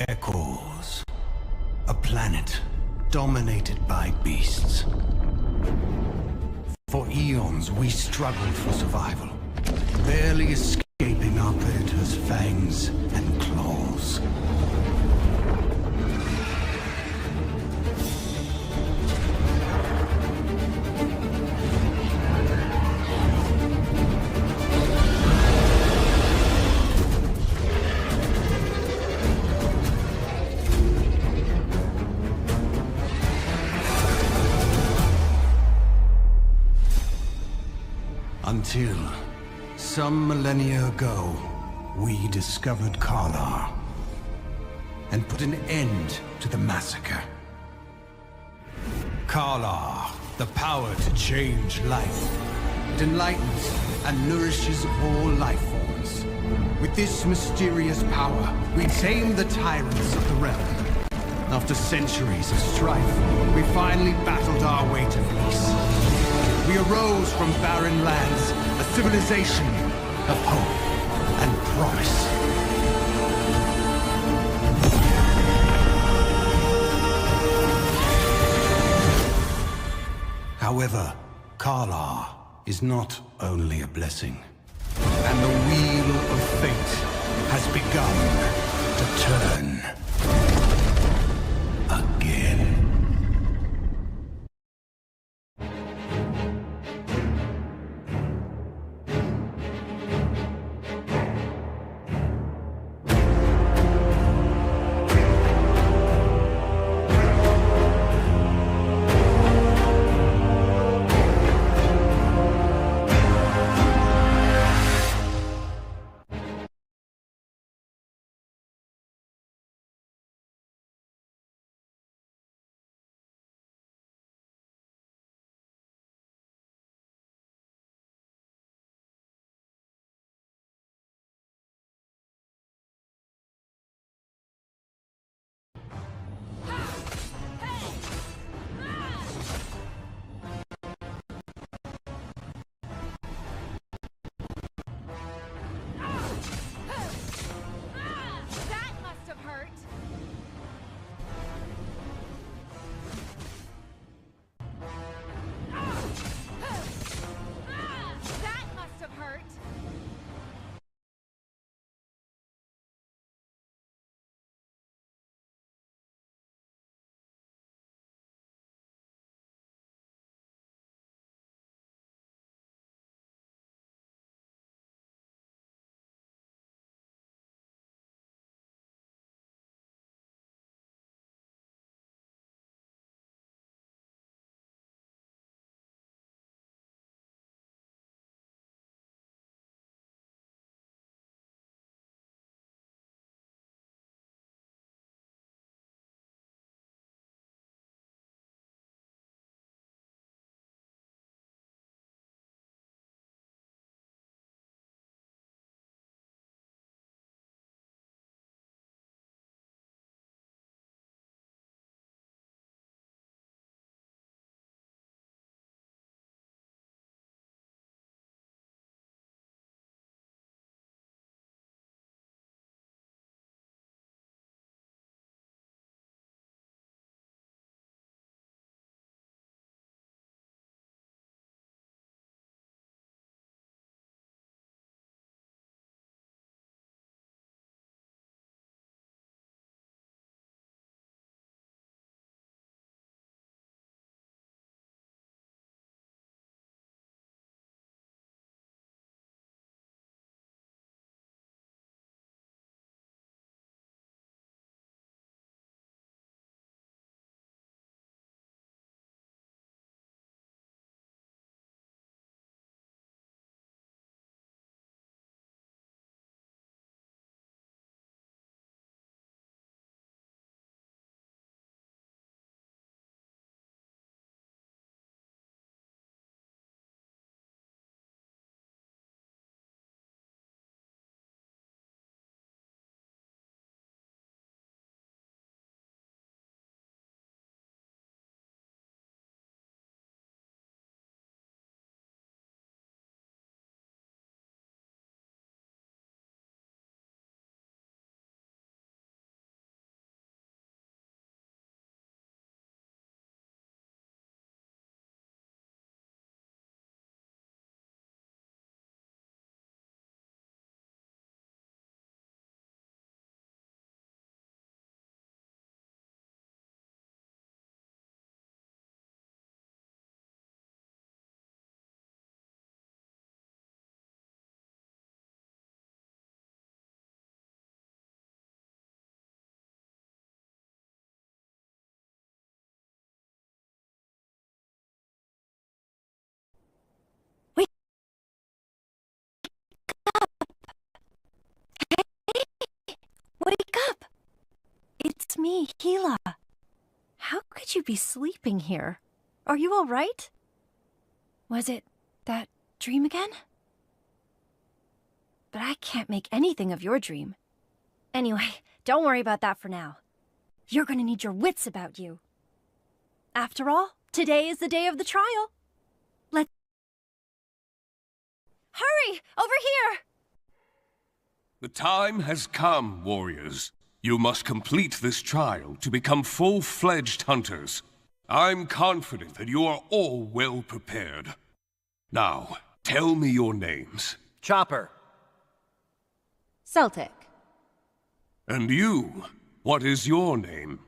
Echoes. A planet dominated by beasts. For eons, we struggled for survival, barely escaping our predators' fangs and claws. Until, some millennia ago, we discovered Karlar and put an end to the massacre. Karlar, the power to change life. It enlightens and nourishes all life forms. With this mysterious power, we tame the tyrants of the realm. After centuries of strife, we finally battled our way to peace. We arose from barren lands, a civilization of hope and promise. However, Karlar is not only a blessing, and the wheel of fate has begun to turn. me, Gila. How could you be sleeping here? Are you all right? Was it that dream again? But I can't make anything of your dream. Anyway, don't worry about that for now. You're gonna need your wits about you. After all, today is the day of the trial. Let's... Hurry! Over here! The time has come, warriors. You must complete this trial to become full-fledged hunters. I'm confident that you are all well prepared. Now, tell me your names. Chopper. Celtic. And you, what is your name?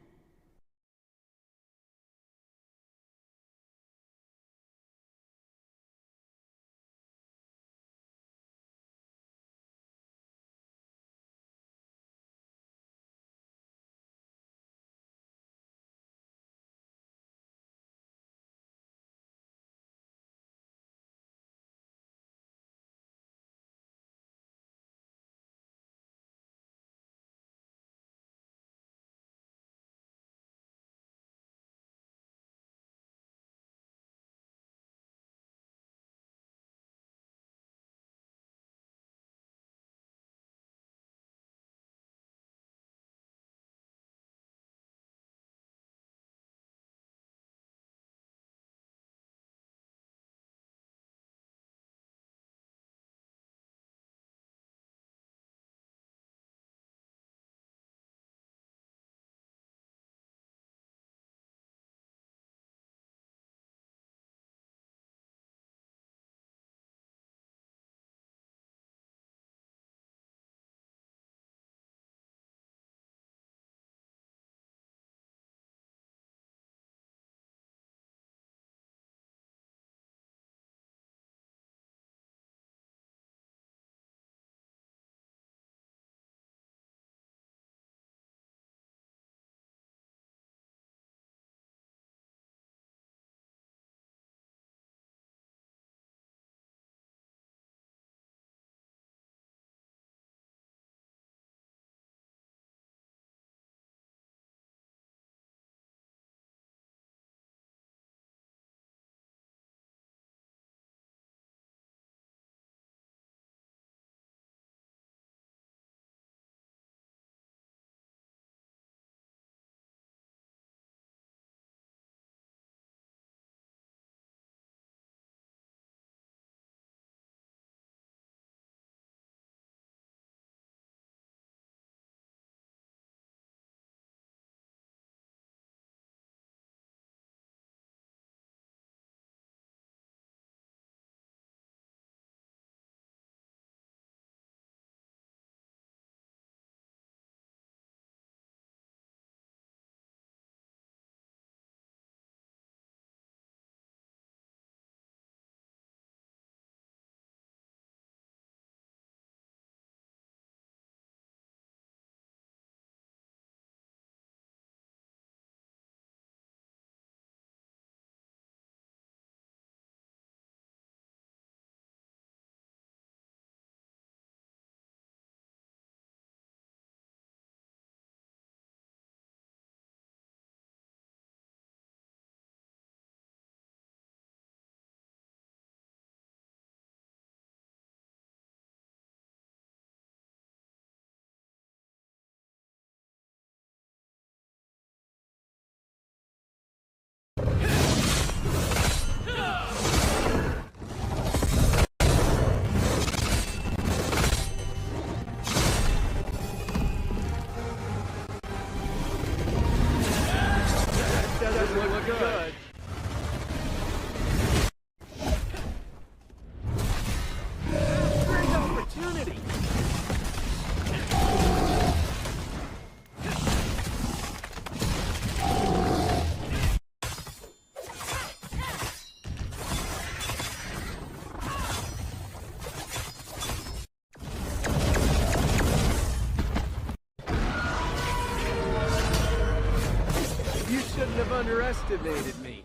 Underestimated me.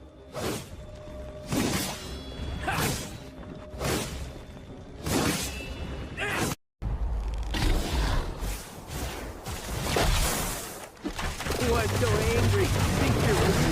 was so angry. Think you're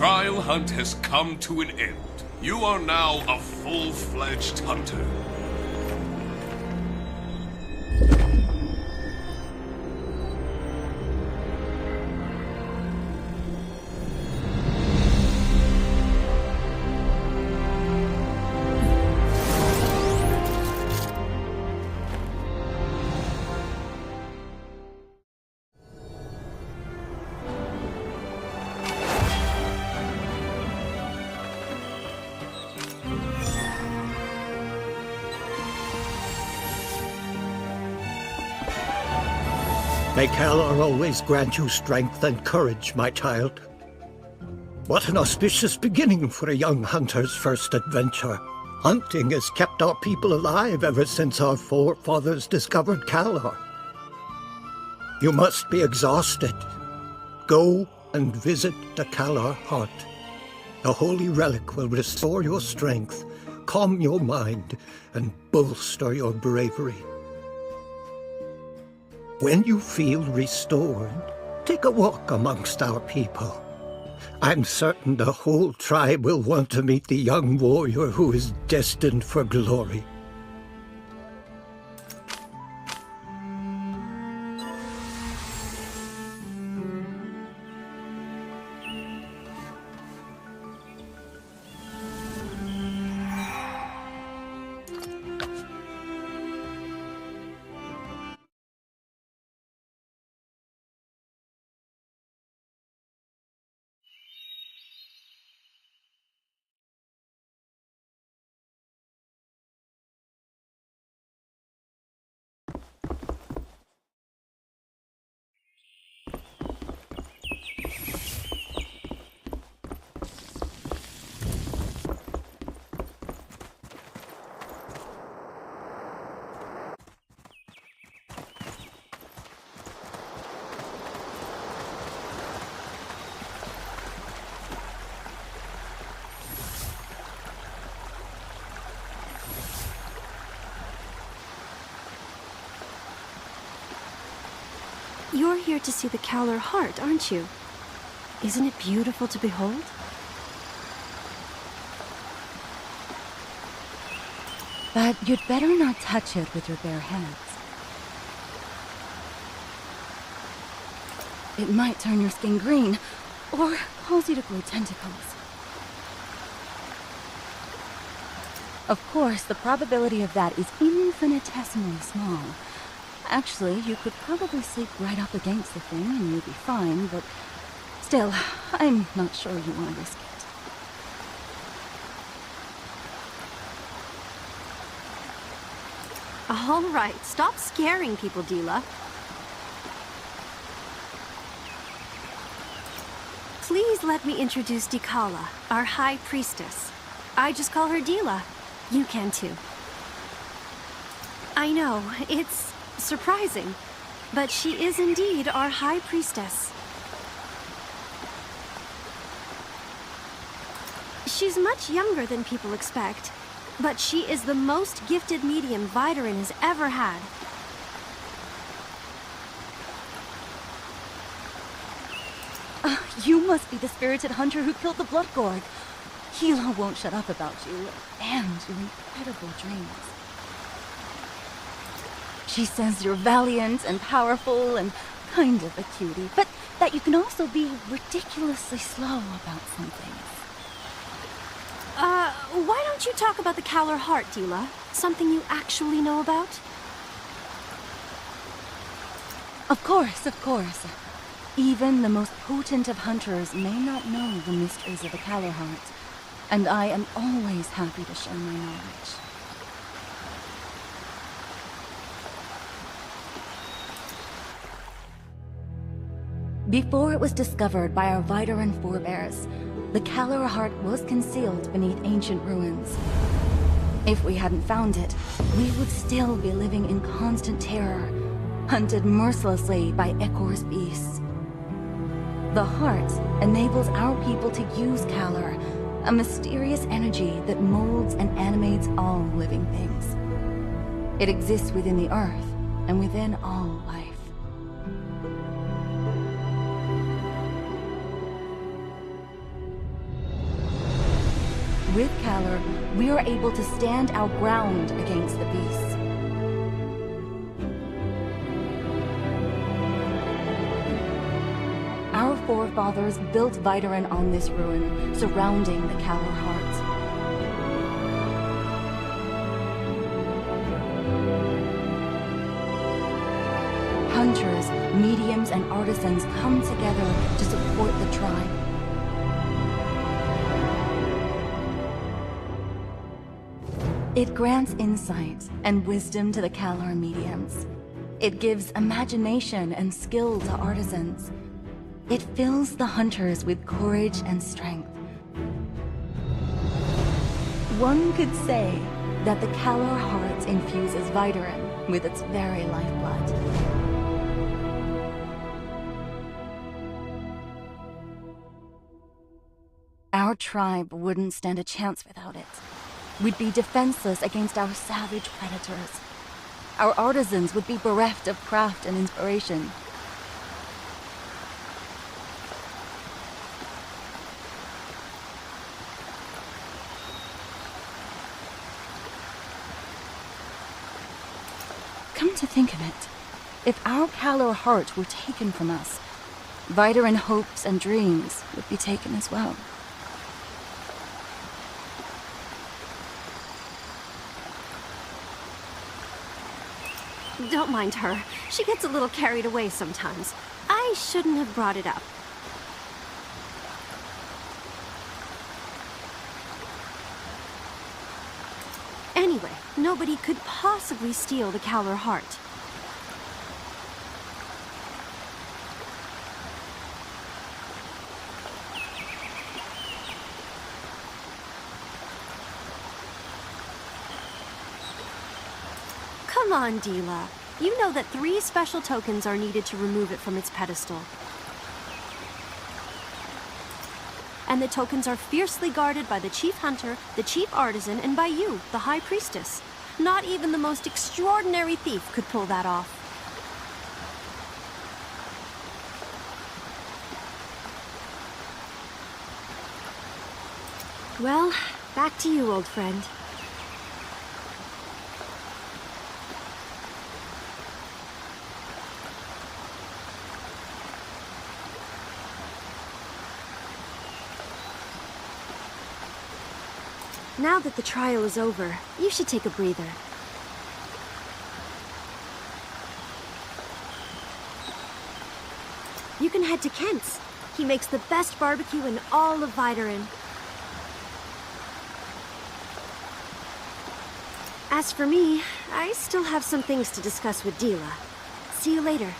Trial hunt has come to an end. You are now a full-fledged hunter. May Calor always grant you strength and courage, my child. What an auspicious beginning for a young hunter's first adventure. Hunting has kept our people alive ever since our forefathers discovered Calor. You must be exhausted. Go and visit the Calor Heart. The holy relic will restore your strength, calm your mind, and bolster your bravery. When you feel restored, take a walk amongst our people. I'm certain the whole tribe will want to meet the young warrior who is destined for glory. You're here to see the Cowler heart, aren't you? Isn't it beautiful to behold? But you'd better not touch it with your bare hands. It might turn your skin green, or cause you to grow tentacles. Of course, the probability of that is infinitesimally small. Actually, you could probably sleep right up against the thing and you'd be fine, but still, I'm not sure you want to risk it. All right, stop scaring people, Dila. Please let me introduce Dikala, our High Priestess. I just call her Dila. You can too. I know, it's surprising, but she is indeed our High Priestess. She's much younger than people expect, but she is the most gifted medium Vyderin has ever had. You must be the spirited hunter who killed the Blood Gorg. Hilo won't shut up about you, and your incredible dreams. She says you're valiant and powerful and kind of a cutie, but that you can also be ridiculously slow about some things. Why don't you talk about the Cowler heart, Dila? Something you actually know about? Of course, of course. Even the most potent of hunters may not know the mysteries of the Cowler heart, and I am always happy to share my knowledge. Before it was discovered by our Vyderin forebears, the Cowler heart was concealed beneath ancient ruins. If we hadn't found it, we would still be living in constant terror, hunted mercilessly by Ekor's beasts. The heart enables our people to use Cowler, a mysterious energy that molds and animates all living things. It exists within the earth and within all life. With Cowler, we are able to stand our ground against the beasts. Our forefathers built Vyderin on this ruin, surrounding the Cowler heart. Hunters, mediums, and artisans come together to support the tribe. It grants insight and wisdom to the Cowler mediums. It gives imagination and skill to artisans. It fills the hunters with courage and strength. One could say that the Cowler heart infuses Vyderin with its very lifeblood. Our tribe wouldn't stand a chance without it. We'd be defenseless against our savage predators. Our artisans would be bereft of craft and inspiration. Come to think of it, if our Cowler heart were taken from us, Vyderin hopes and dreams would be taken as well. Don't mind her. She gets a little carried away sometimes. I shouldn't have brought it up. Anyway, nobody could possibly steal the Cowler heart. Come on, Dila. You know that 3 special tokens are needed to remove it from its pedestal. And the tokens are fiercely guarded by the Chief Hunter, the Chief Artisan, and by you, the High Priestess. Not even the most extraordinary thief could pull that off. Well, back to you, old friend. Now that the trial is over, you should take a breather. You can head to Kent's. He makes the best barbecue in all of Viderin. As for me, I still have some things to discuss with Dila. See you later.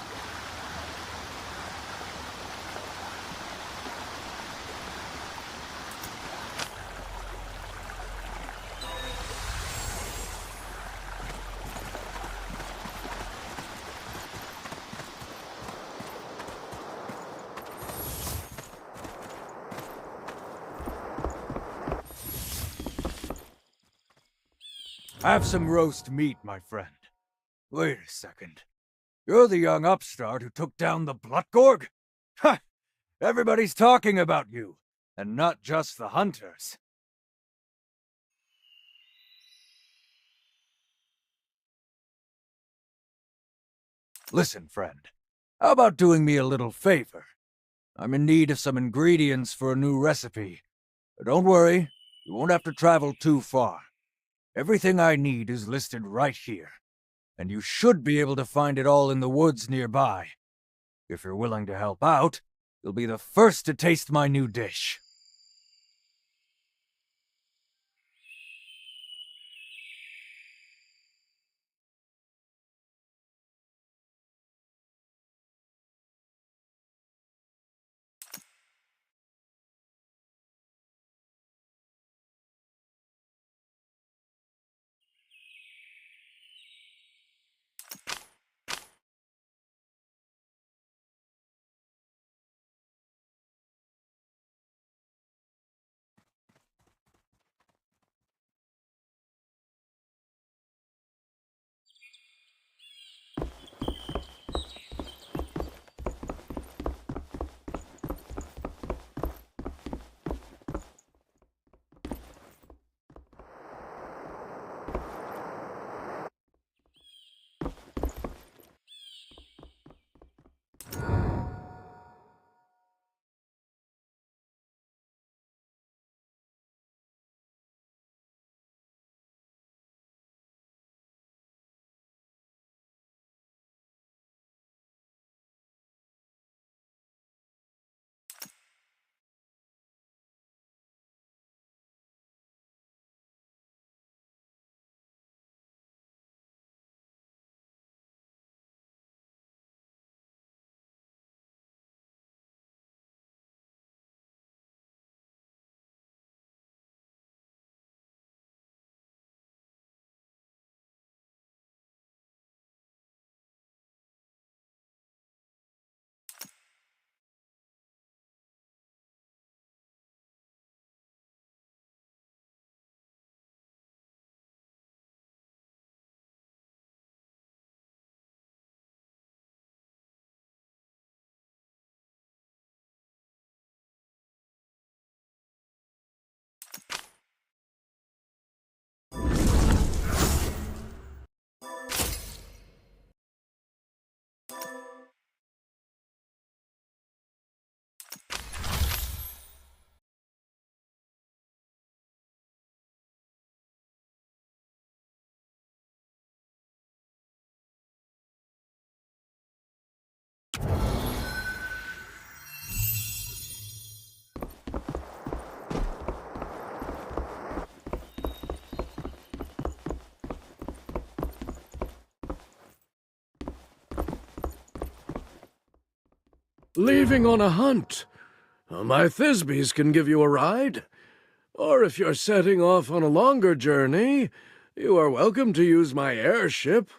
Have some roast meat, my friend. Wait a second. You're the young upstart who took down the Bloodgorg? Ha! Everybody's talking about you, and not just the hunters. Listen, friend. How about doing me a little favor? I'm in need of some ingredients for a new recipe. But don't worry, you won't have to travel too far. Everything I need is listed right here, and you should be able to find it all in the woods nearby. If you're willing to help out, you'll be the first to taste my new dish. Leaving on a hunt. My Thisbys can give you a ride. Or if you're setting off on a longer journey, you are welcome to use my airship.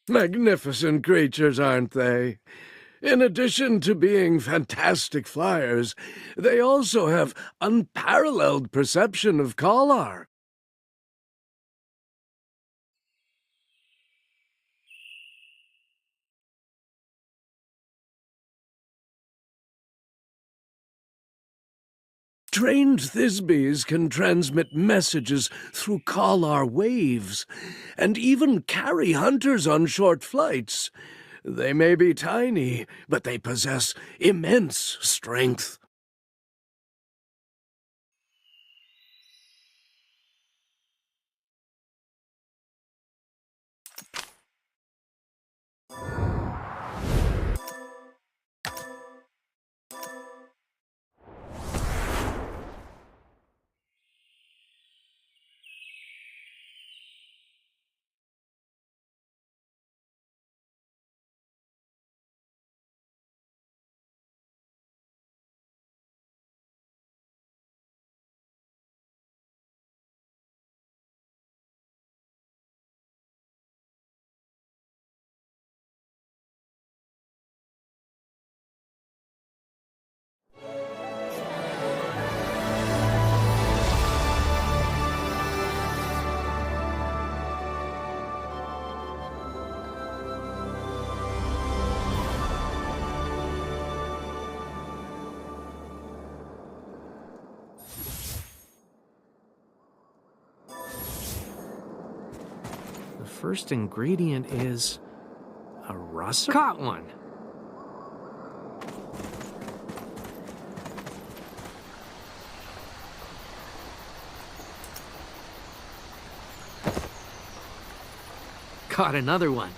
Magnificent creatures, aren't they? In addition to being fantastic flyers, they also have unparalleled perception of color. Trained Thisbys can transmit messages through Kalar waves, and even carry hunters on short flights. They may be tiny, but they possess immense strength. The first ingredient is a russer? Caught one. Caught another one.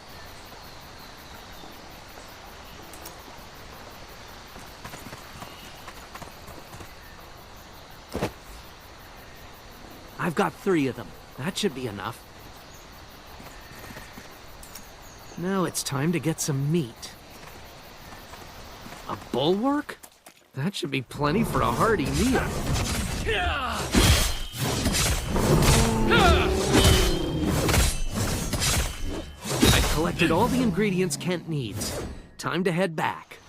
I've got 3 of them. That should be enough. Now it's time to get some meat. A bulwark? That should be plenty for a hearty meal. I've collected all the ingredients Kent needs. Time to head back.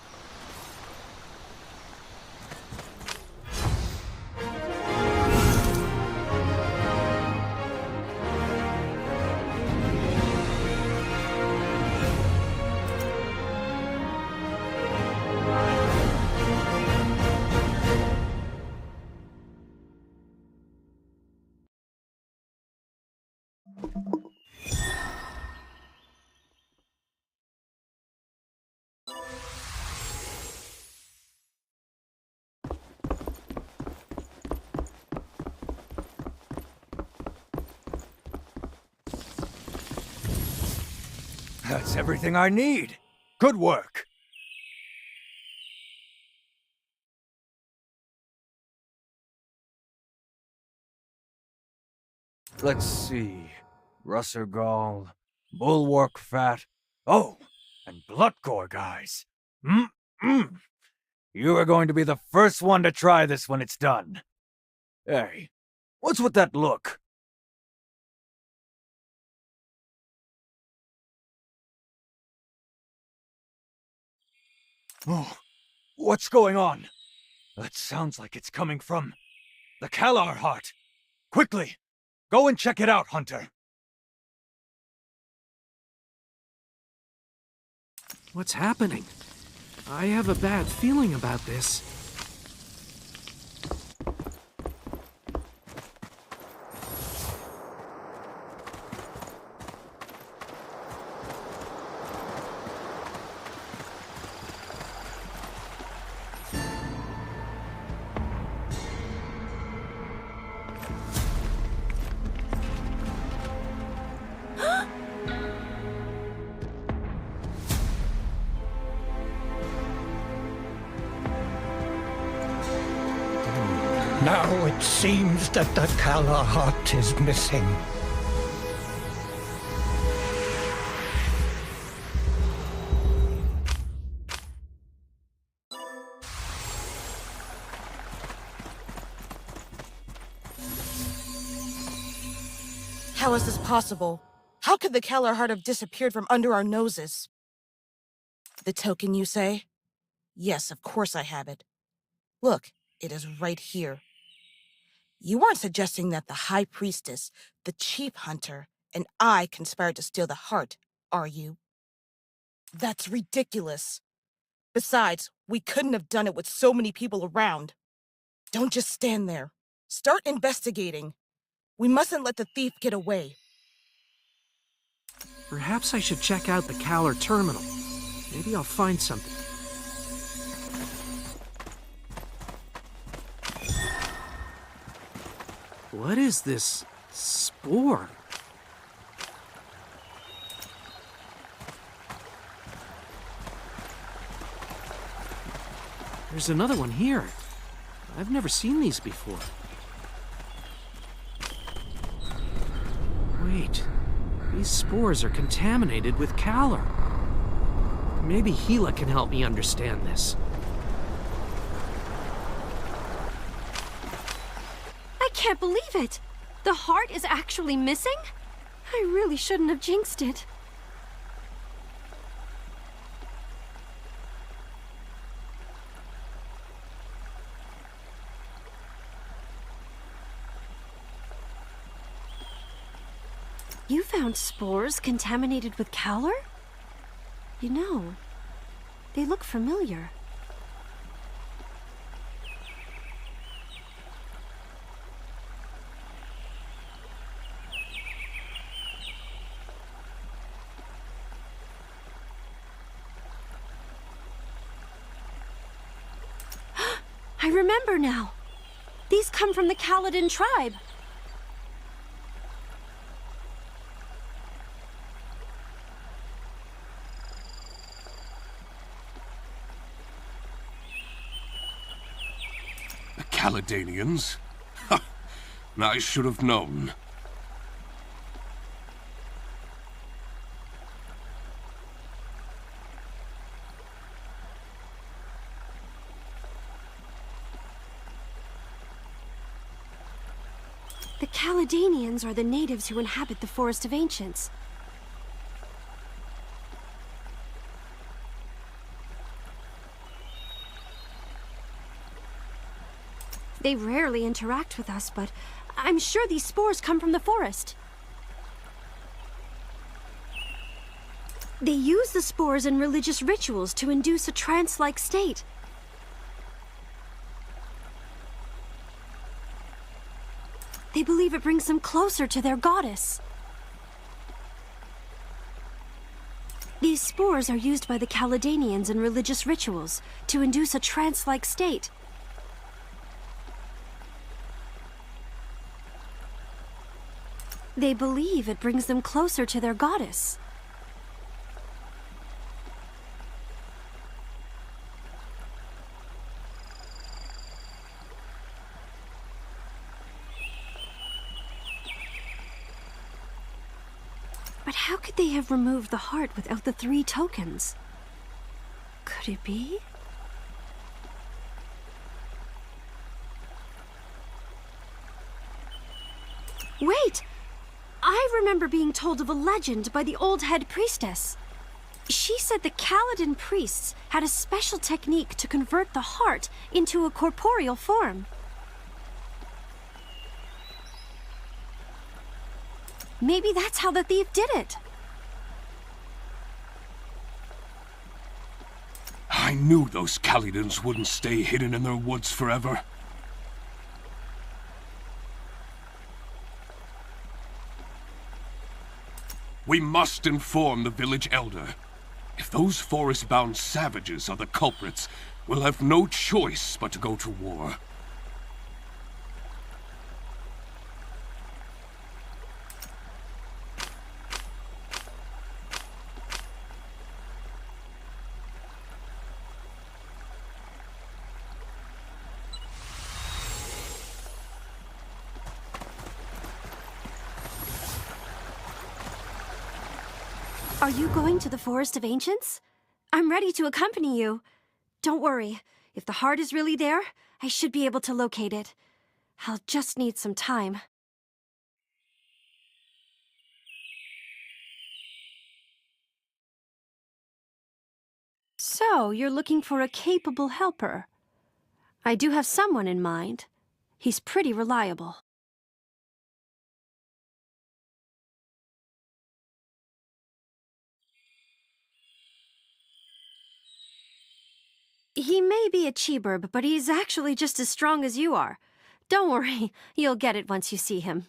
That's everything I need. Good work. Let's see. Russer gall, bulwark fat. Oh, and blood gore, guys. You are going to be the first one to try this when it's done. Hey, what's with that look? Oh, what's going on? That sounds like it's coming from the Kalar heart. Quickly, go and check it out, Hunter. What's happening? I have a bad feeling about this. Now it seems that the Kalar heart is missing. How is this possible? How could the Keller heart have disappeared from under our noses? The token, you say? Yes, of course I have it. Look, it is right here. You aren't suggesting that the High Priestess, the Chief Hunter, and I conspired to steal the heart, are you? That's ridiculous. Besides, we couldn't have done it with so many people around. Don't just stand there. Start investigating. We mustn't let the thief get away. Perhaps I should check out the Caller terminal. Maybe I'll find something. What is this spore? There's another one here. I've never seen these before. Wait, these spores are contaminated with Caller. Maybe Gila can help me understand this. I can't believe it! The heart is actually missing? I really shouldn't have jinxed it. You found spores contaminated with Caller? You know, they look familiar. I remember now. These come from the Kaladin tribe. The Caledanians? Ha! I should have known. The Caledanians are the natives who inhabit the Forest of Ancients. They rarely interact with us, but I'm sure these spores come from the forest. They use the spores in religious rituals to induce a trance-like state. They believe it brings them closer to their goddess. These spores are used by the Caledanians in religious rituals to induce a trance-like state. They believe it brings them closer to their goddess. But how could they have removed the heart without the 3 tokens? Could it be? Wait! I remember being told of a legend by the old head priestess. She said the Kaladin priests had a special technique to convert the heart into a corporeal form. Maybe that's how the thief did it. I knew those Kalidans wouldn't stay hidden in their woods forever. We must inform the village elder. If those forest-bound savages are the culprits, we'll have no choice but to go to war. Are you going to the Forest of Ancients? I'm ready to accompany you. Don't worry. If the heart is really there, I should be able to locate it. I'll just need some time. So, you're looking for a capable helper. I do have someone in mind. He's pretty reliable. He may be a Cheeburb, but he's actually just as strong as you are. Don't worry, you'll get it once you see him.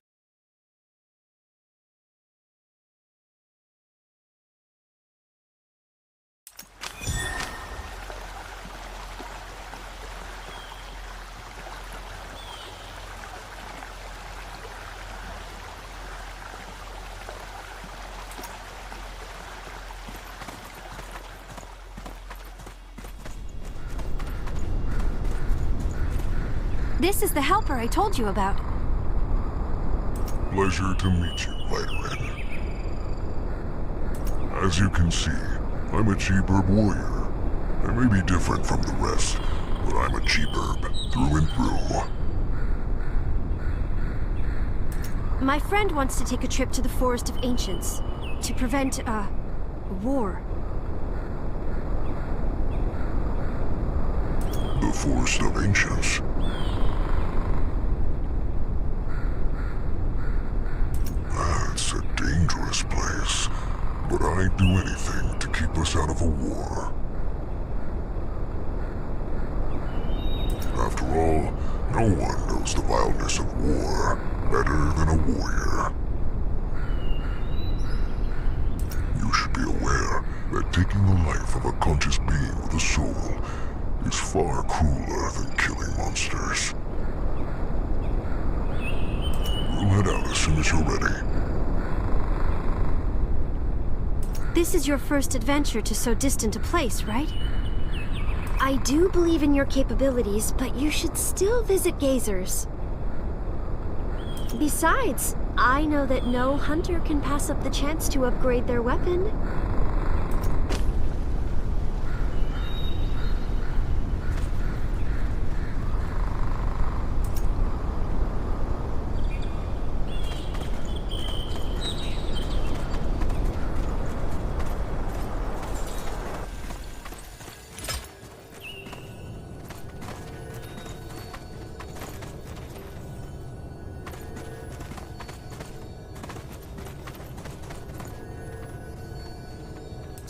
This is the helper I told you about. Pleasure to meet you, Viterin. As you can see, I'm a Cheeburb warrior. I may be different from the rest, but I'm a Cheeburb through and through. My friend wants to take a trip to the Forest of Ancients to prevent, war. The Forest of Ancients? That's a dangerous place, but I'd do anything to keep us out of a war. After all, no one knows the vileness of war better than a warrior. You should be aware that taking the life of a conscious being with a soul is far crueler than killing monsters. We'll head out as soon as you're ready. This is your first adventure to so distant a place, right? I do believe in your capabilities, but you should still visit Yeager's. Besides, I know that no hunter can pass up the chance to upgrade their weapon.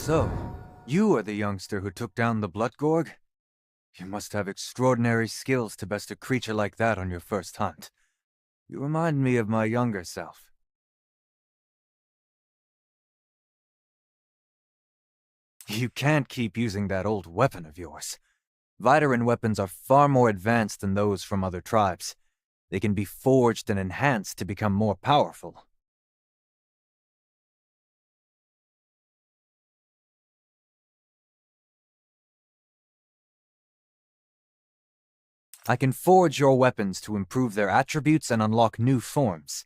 So, you are the youngster who took down the Bloodgorg? You must have extraordinary skills to best a creature like that on your first hunt. You remind me of my younger self. You can't keep using that old weapon of yours. Viterin weapons are far more advanced than those from other tribes. They can be forged and enhanced to become more powerful. I can forge your weapons to improve their attributes and unlock new forms.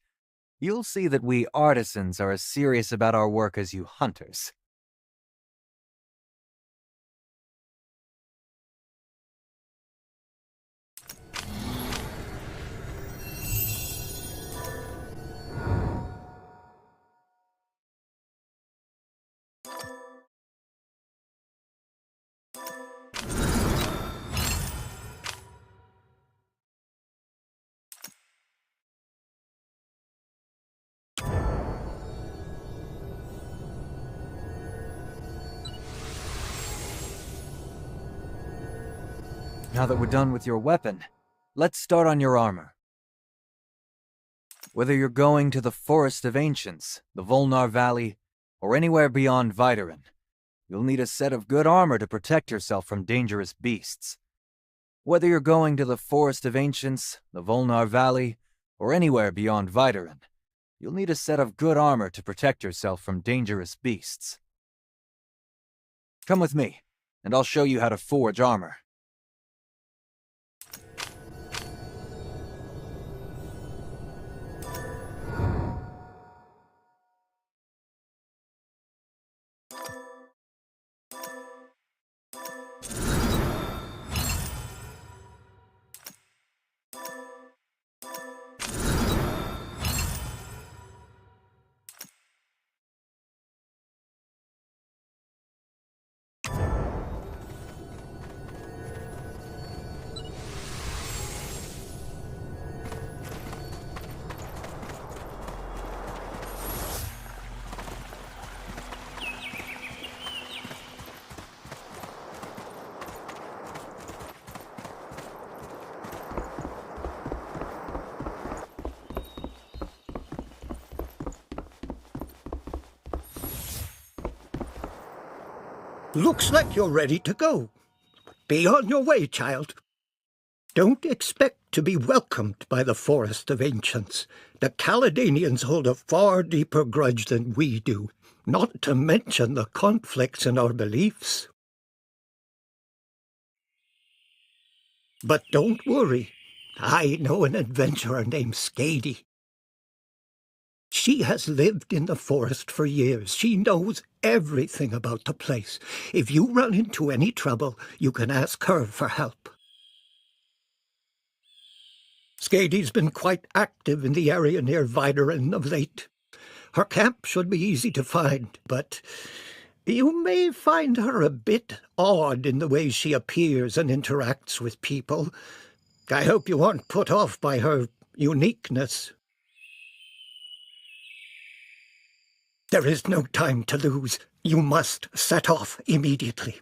You'll see that we artisans are as serious about our work as you hunters. Now that we're done with your weapon, let's start on your armor. Whether you're going to the Forest of Ancients, the Volnar Valley, or anywhere beyond Viterin, you'll need a set of good armor to protect yourself from dangerous beasts. Whether you're going to the Forest of Ancients, the Volnar Valley, or anywhere beyond Viterin, you'll need a set of good armor to protect yourself from dangerous beasts. Come with me, and I'll show you how to forge armor. Looks like you're ready to go. Be on your way, child. Don't expect to be welcomed by the Forest of Ancients. The Caledonians hold a far deeper grudge than we do, not to mention the conflicts in our beliefs. But don't worry. I know an adventurer named Skady. She has lived in the forest for years. She knows everything about the place. If you run into any trouble, you can ask her for help. Skady's been quite active in the area near Vidarin of late. Her camp should be easy to find, but you may find her a bit odd in the way she appears and interacts with people. I hope you aren't put off by her uniqueness. There is no time to lose. You must set off immediately.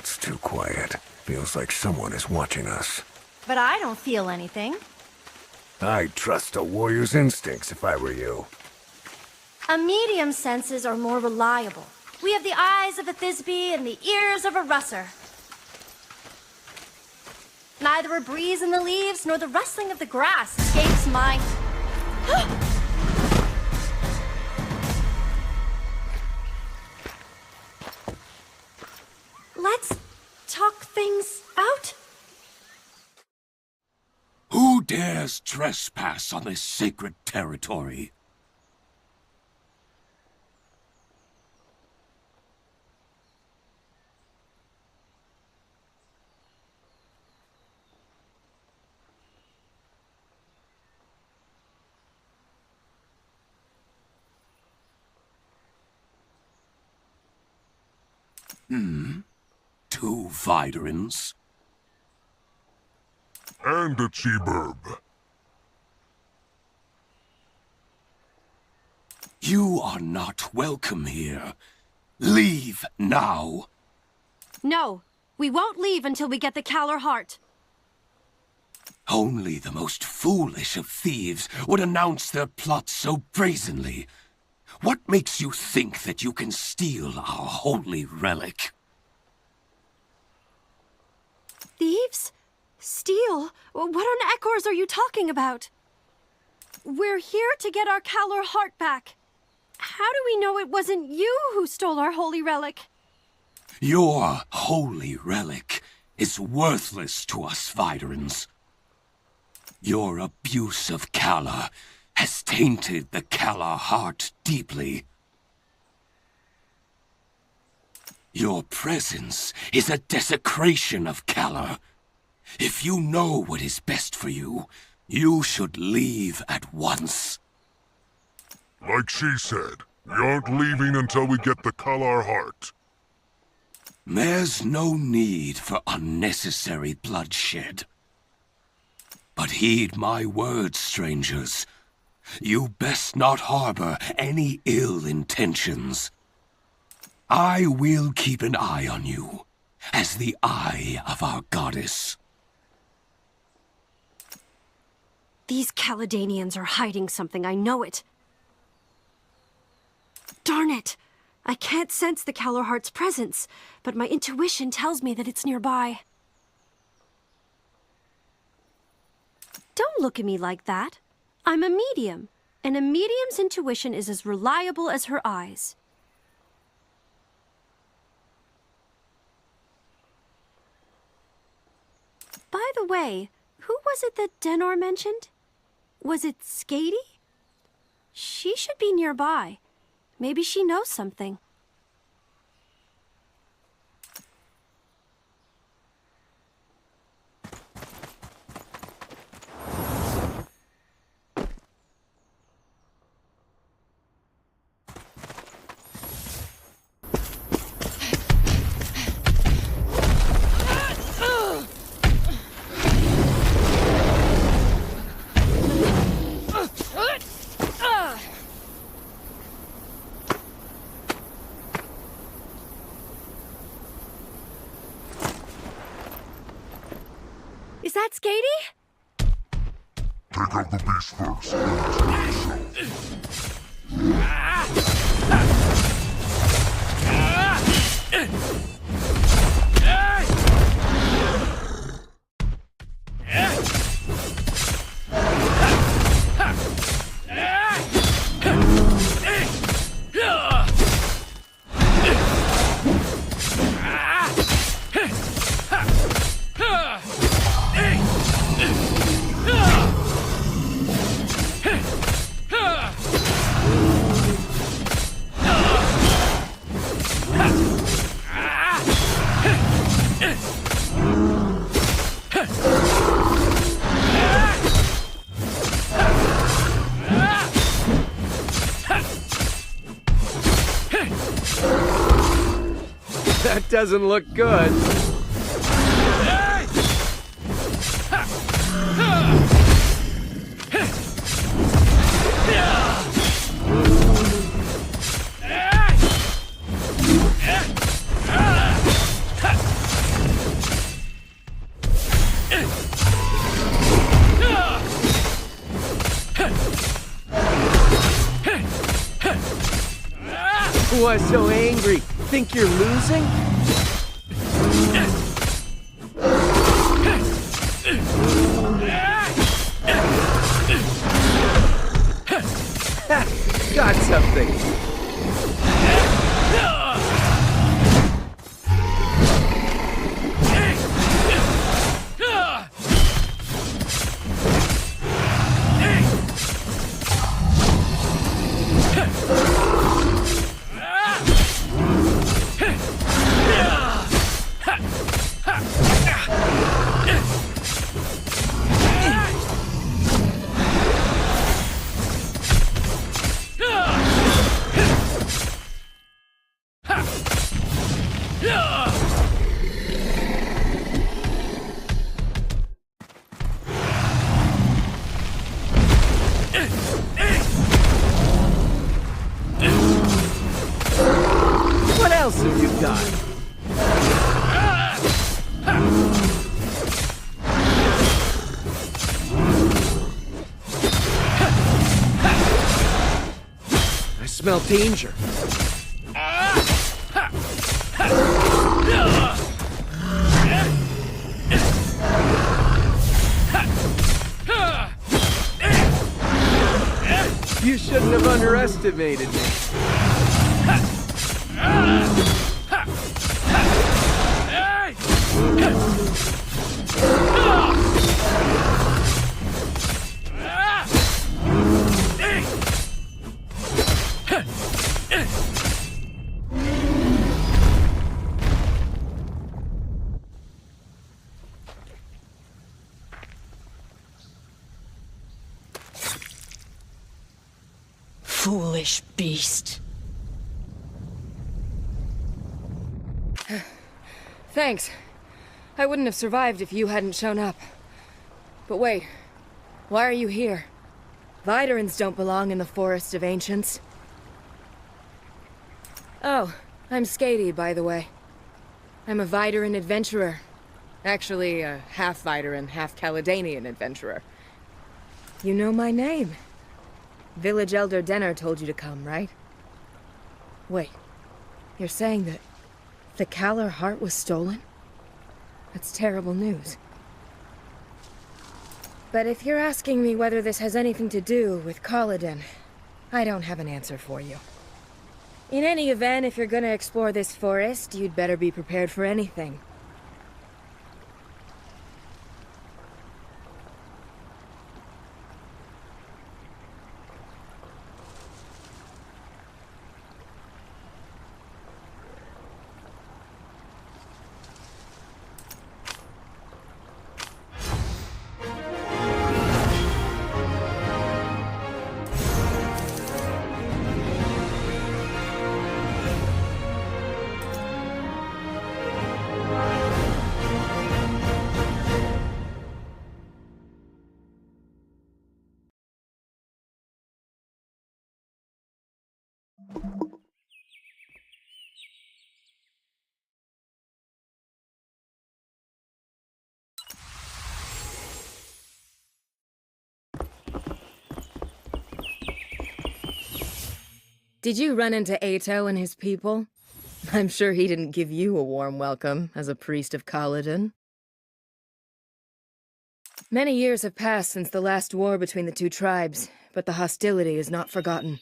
It's too quiet. Feels like someone is watching us. But I don't feel anything. I'd trust a warrior's instincts if I were you. A medium's senses are more reliable. We have the eyes of a Thisbe and the ears of a Russer. Neither a breeze in the leaves nor the rustling of the grass escapes my... Let's talk things out. Who dares trespass on this sacred territory? Two Vidarins? And a Cheeburb. You are not welcome here. Leave now. No, we won't leave until we get the Kalar heart. Only the most foolish of thieves would announce their plot so brazenly. What makes you think that you can steal our holy relic? Thieves? Steal? What on Ekors are you talking about? We're here to get our Kalar heart back. How do we know it wasn't you who stole our holy relic? Your holy relic is worthless to us Vidarins. Your abuse of Kalar has tainted the Kalar heart deeply. Your presence is a desecration of Kalar. If you know what is best for you, you should leave at once. Like she said, we aren't leaving until we get the Kalar heart. There's no need for unnecessary bloodshed. But heed my words, strangers. You best not harbor any ill intentions. I will keep an eye on you, as the eye of our goddess. These Caledanians are hiding something, I know it. Darn it! I can't sense the Calorheart's presence, but my intuition tells me that it's nearby. Don't look at me like that. I'm a medium, and a medium's intuition is as reliable as her eyes. By the way, who was it that Denor mentioned? Was it Skady? She should be nearby. Maybe she knows something. Is that Skady? Take out the beast first, then kill yourself. That doesn't look good. Why so angry? Think you're losing? Got something. What else have you got? I smell danger. You shouldn't have underestimated me. Foolish beast. Thanks. I wouldn't have survived if you hadn't shown up. But wait, why are you here? Viderans don't belong in the Forest of Ancients. Oh, I'm Skady, by the way. I'm a Videran adventurer. Actually, a half Videran, half Caledanian adventurer. You know my name. Village Elder Denner told you to come, right? Wait, you're saying that the Kalar heart was stolen? That's terrible news. But if you're asking me whether this has anything to do with Kaladin, I don't have an answer for you. In any event, if you're gonna explore this forest, you'd better be prepared for anything. Did you run into Ato and his people? I'm sure he didn't give you a warm welcome as a priest of Kaladin. Many years have passed since the last war between the two tribes, but the hostility is not forgotten.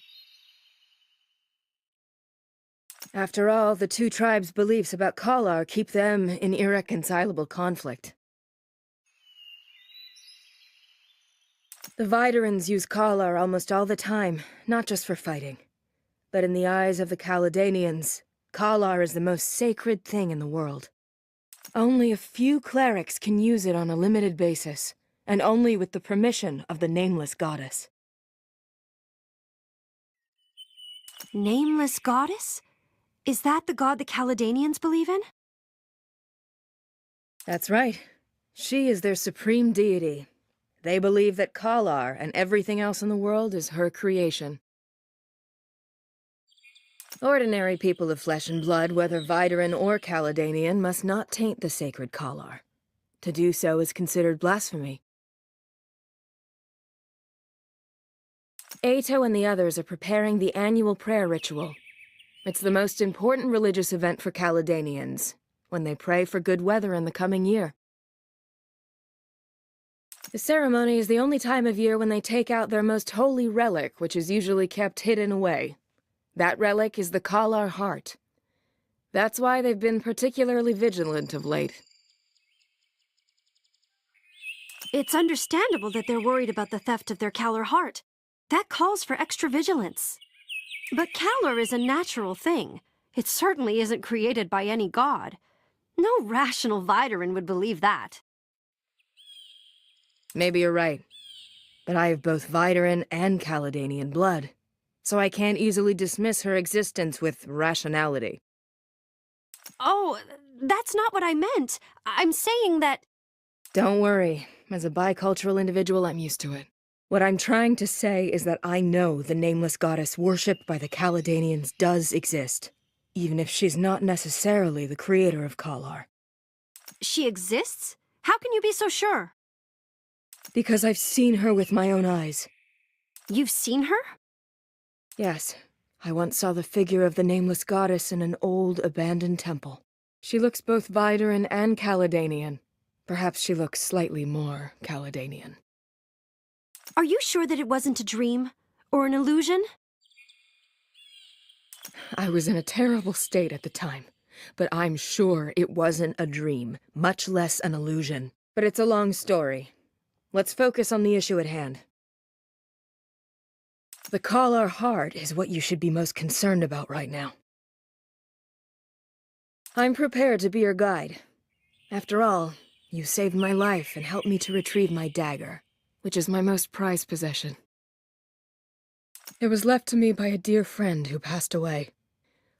After all, the two tribes' beliefs about Kalar keep them in irreconcilable conflict. The Viderans use Kalar almost all the time, not just for fighting. But in the eyes of the Caledanians, Kalar is the most sacred thing in the world. Only a few clerics can use it on a limited basis, and only with the permission of the Nameless Goddess. Nameless Goddess? Is that the god the Caledanians believe in? That's right. She is their supreme deity. They believe that Kalar and everything else in the world is her creation. Ordinary people of flesh and blood, whether Videran or Caledanian, must not taint the sacred Kalar. To do so is considered blasphemy. Ato and the others are preparing the annual prayer ritual. It's the most important religious event for Caledanians, when they pray for good weather in the coming year. The ceremony is the only time of year when they take out their most holy relic, which is usually kept hidden away. That relic is the Kalar heart. That's why they've been particularly vigilant of late. It's understandable that they're worried about the theft of their Kalar heart. That calls for extra vigilance. But Kalar is a natural thing. It certainly isn't created by any god. No rational Videran would believe that. Maybe you're right. But I have both Videran and Caledanian blood, so I can't easily dismiss her existence with rationality. Oh, that's not what I meant. I'm saying that... Don't worry. As a bicultural individual, I'm used to it. What I'm trying to say is that I know the Nameless Goddess worshipped by the Caledanians does exist, even if she's not necessarily the creator of Kalar. She exists? How can you be so sure? Because I've seen her with my own eyes. You've seen her? Yes. I once saw the figure of the Nameless Goddess in an old, abandoned temple. She looks both Videran and Caledanian. Perhaps she looks slightly more Caledanian. Are you sure that it wasn't a dream? Or an illusion? I was in a terrible state at the time, but I'm sure it wasn't a dream, much less an illusion. But it's a long story. Let's focus on the issue at hand. The Kalar heart is what you should be most concerned about right now. I'm prepared to be your guide. After all, you saved my life and helped me to retrieve my dagger, which is my most prized possession. It was left to me by a dear friend who passed away.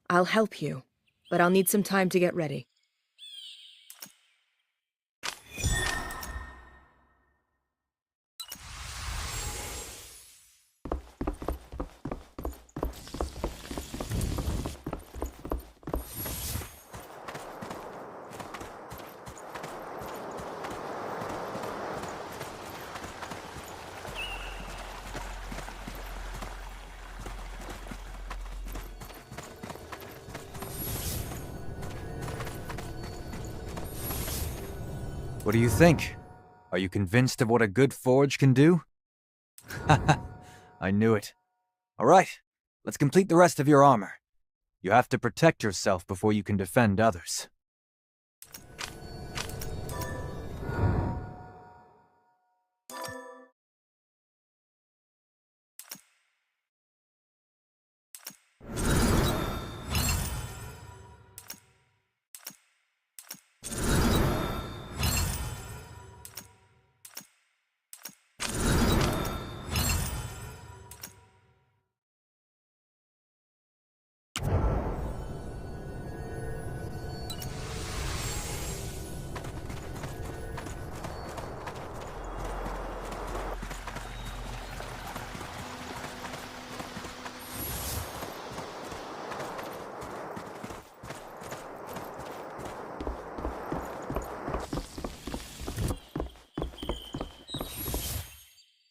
I'll help you, but I'll need some time to get ready. What do you think? Are you convinced of what a good forge can do? Haha, I knew it. All right, let's complete the rest of your armor. You have to protect yourself before you can defend others.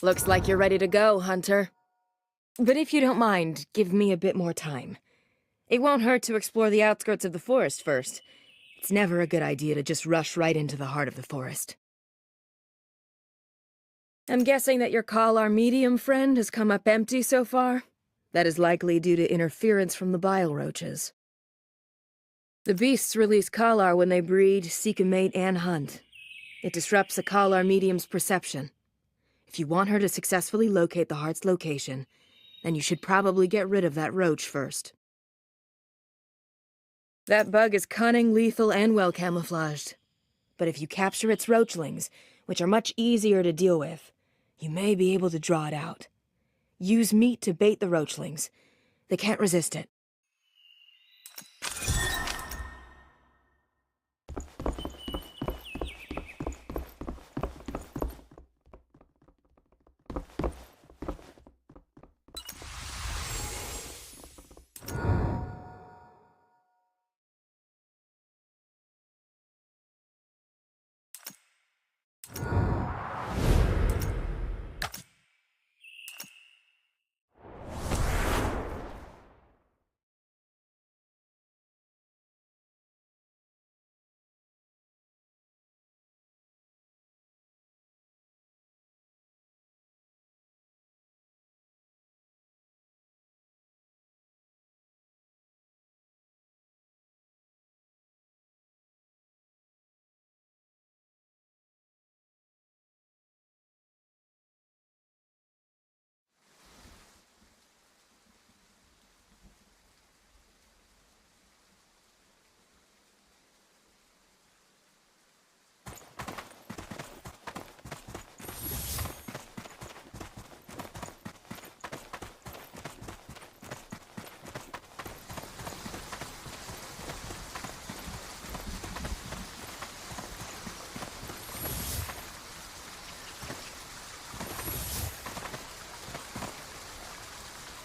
Looks like you're ready to go, Hunter. But if you don't mind, give me a bit more time. It won't hurt to explore the outskirts of the forest first. It's never a good idea to just rush right into the heart of the forest. I'm guessing that your Kalar medium friend has come up empty so far? That is likely due to interference from the bile roaches. The beasts release Kalar when they breed, seek a mate, and hunt. It disrupts a Kalar medium's perception. If you want her to successfully locate the heart's location, then you should probably get rid of that roach first. That bug is cunning, lethal, and well camouflaged. But if you capture its roachlings, which are much easier to deal with, you may be able to draw it out. Use meat to bait the roachlings. They can't resist it.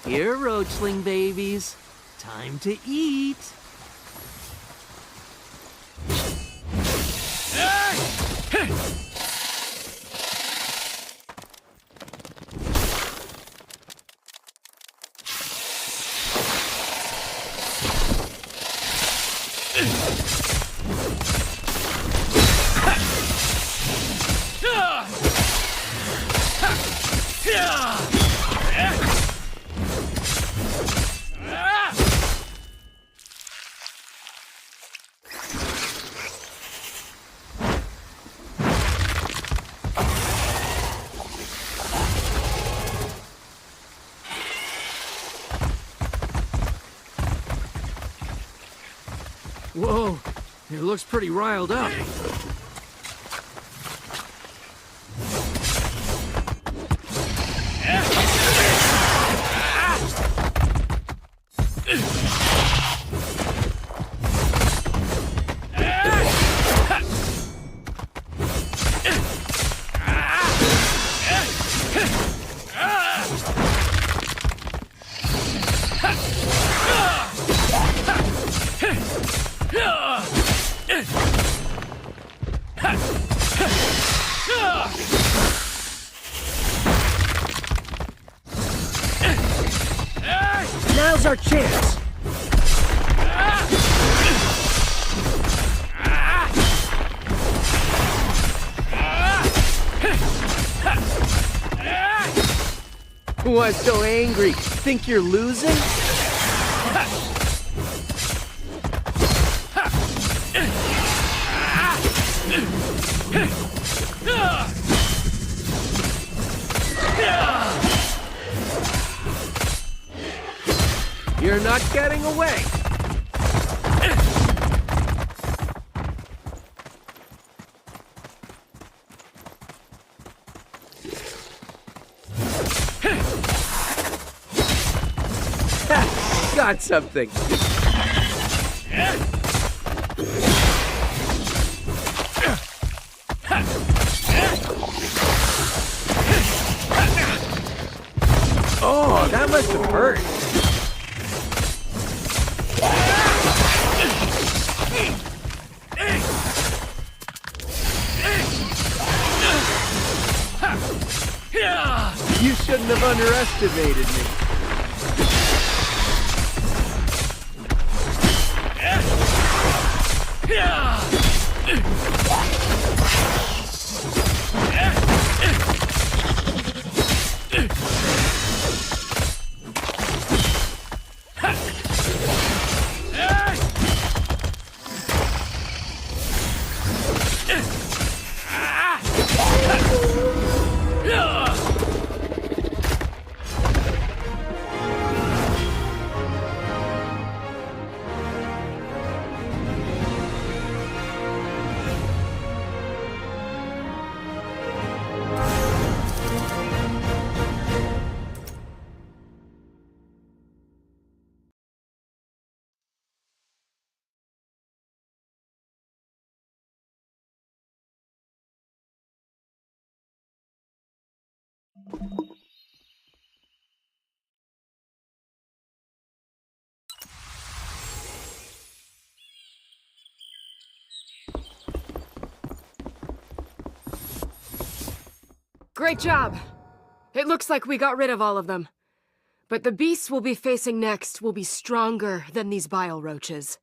Here, roachling babies. Time to eat. Whoa, it looks pretty riled up. Now's our chance! Why so angry? Think you're losing? You're not getting away! Got something! Oh, that must have hurt! You shouldn't have underestimated me. Great job! It looks like we got rid of all of them. But the beasts we'll be facing next will be stronger than these bile roaches.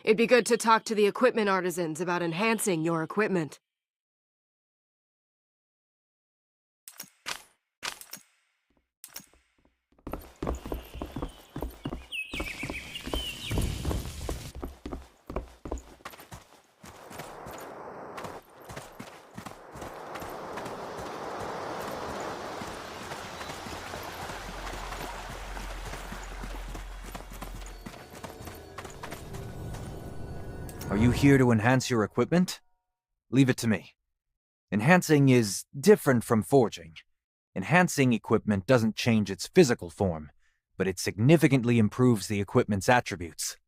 It'd be good to talk to the equipment artisans about enhancing your equipment. Are you here to enhance your equipment? Leave it to me. Enhancing is different from forging. Enhancing equipment doesn't change its physical form, but it significantly improves the equipment's attributes.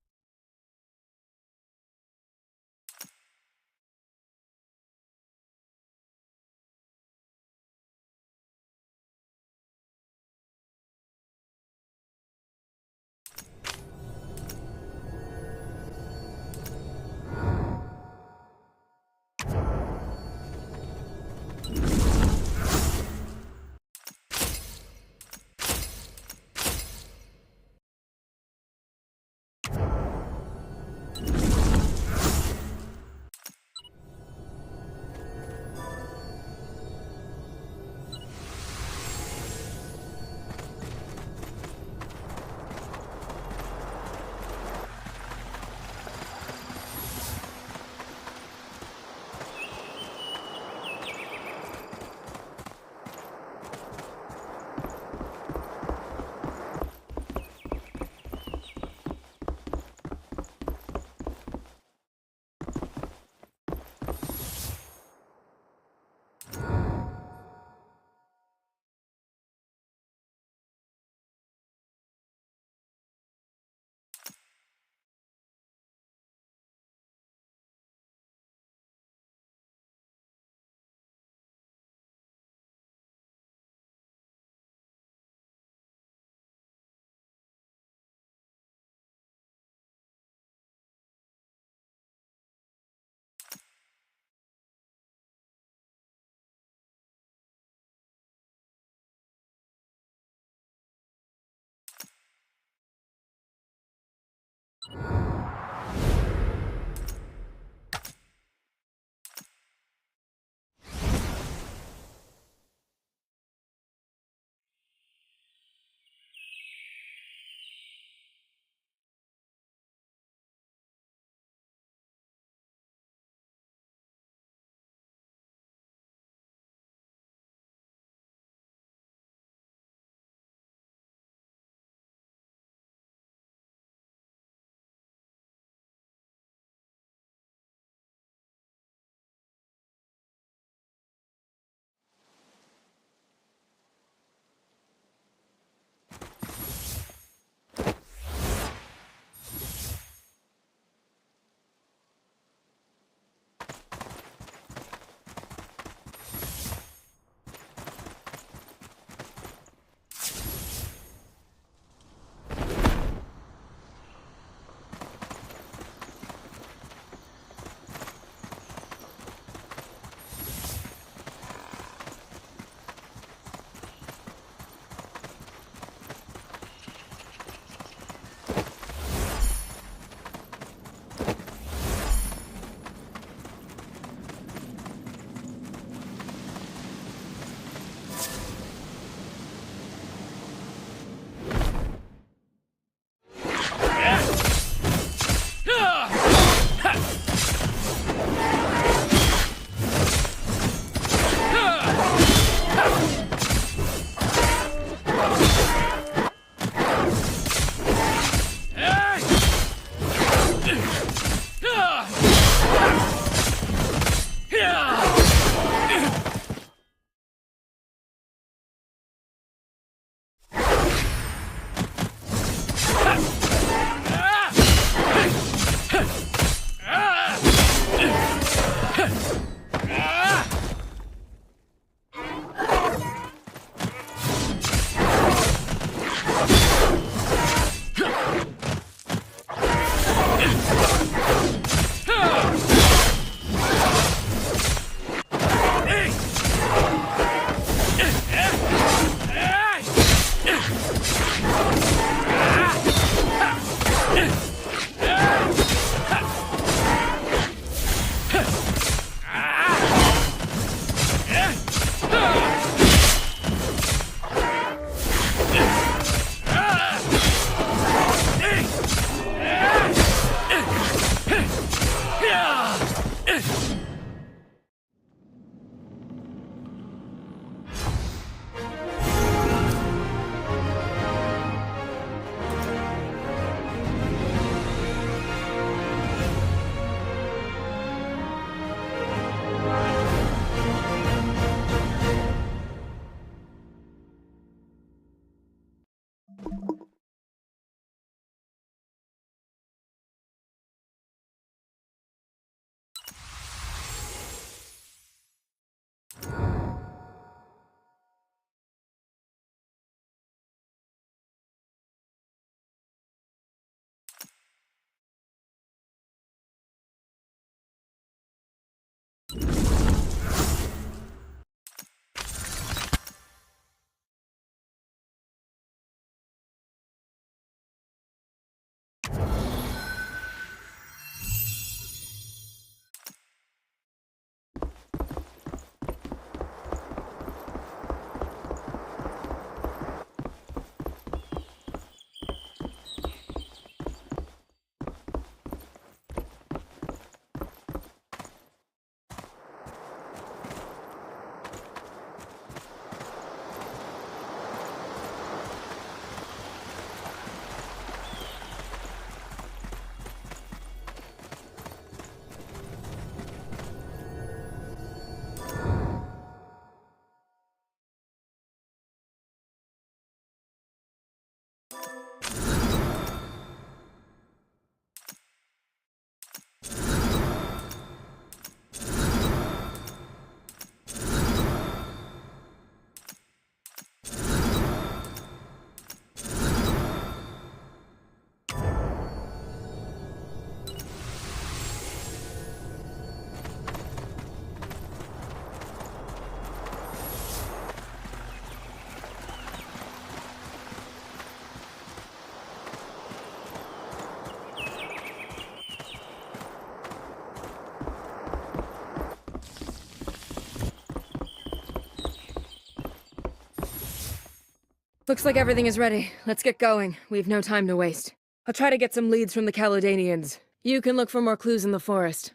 Looks like everything is ready. Let's get going. We've no time to waste. I'll try to get some leads from the Caledonians. You can look for more clues in the forest.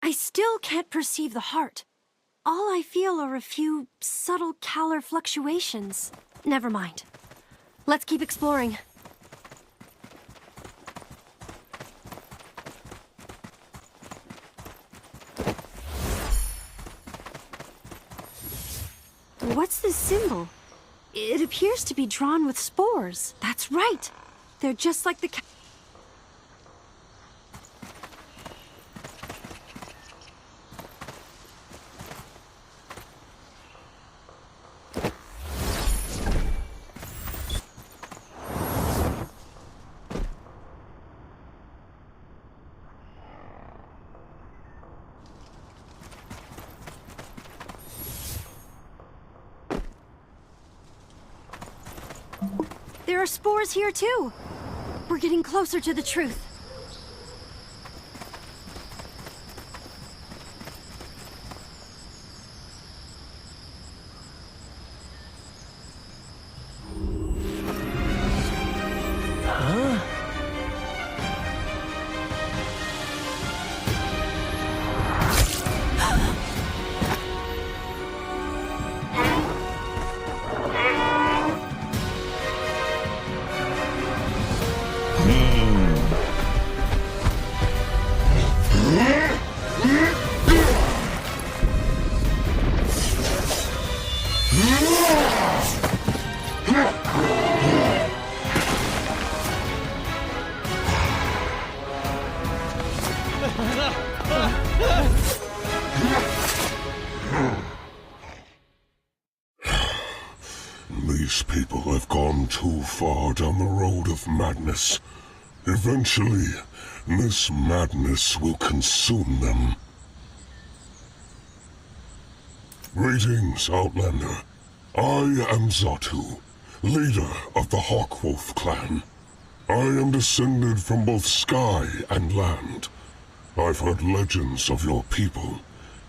I still can't perceive the heart. All I feel are a few subtle Calar fluctuations. Never mind. Let's keep exploring. What's this symbol? It appears to be drawn with spores. That's right. They're just like the There are spores here too. We're getting closer to the truth. These people have gone too far down the road of madness. Eventually, this madness will consume them. Greetings, Outlander. I am Zatu, leader of the Hawkwolf clan. I am descended from both sky and land. I've heard legends of your people,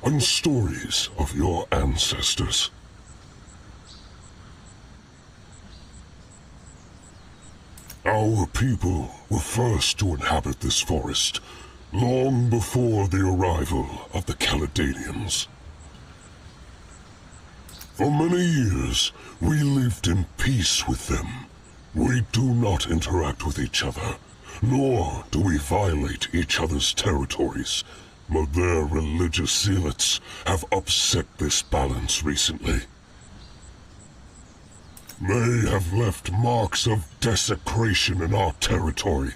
and stories of your ancestors. Our people were first to inhabit this forest, long before the arrival of the Caledonians. For many years, we lived in peace with them. We do not interact with each other, nor do we violate each other's territories, but their religious zealots have upset this balance recently. They have left marks of desecration in our territory,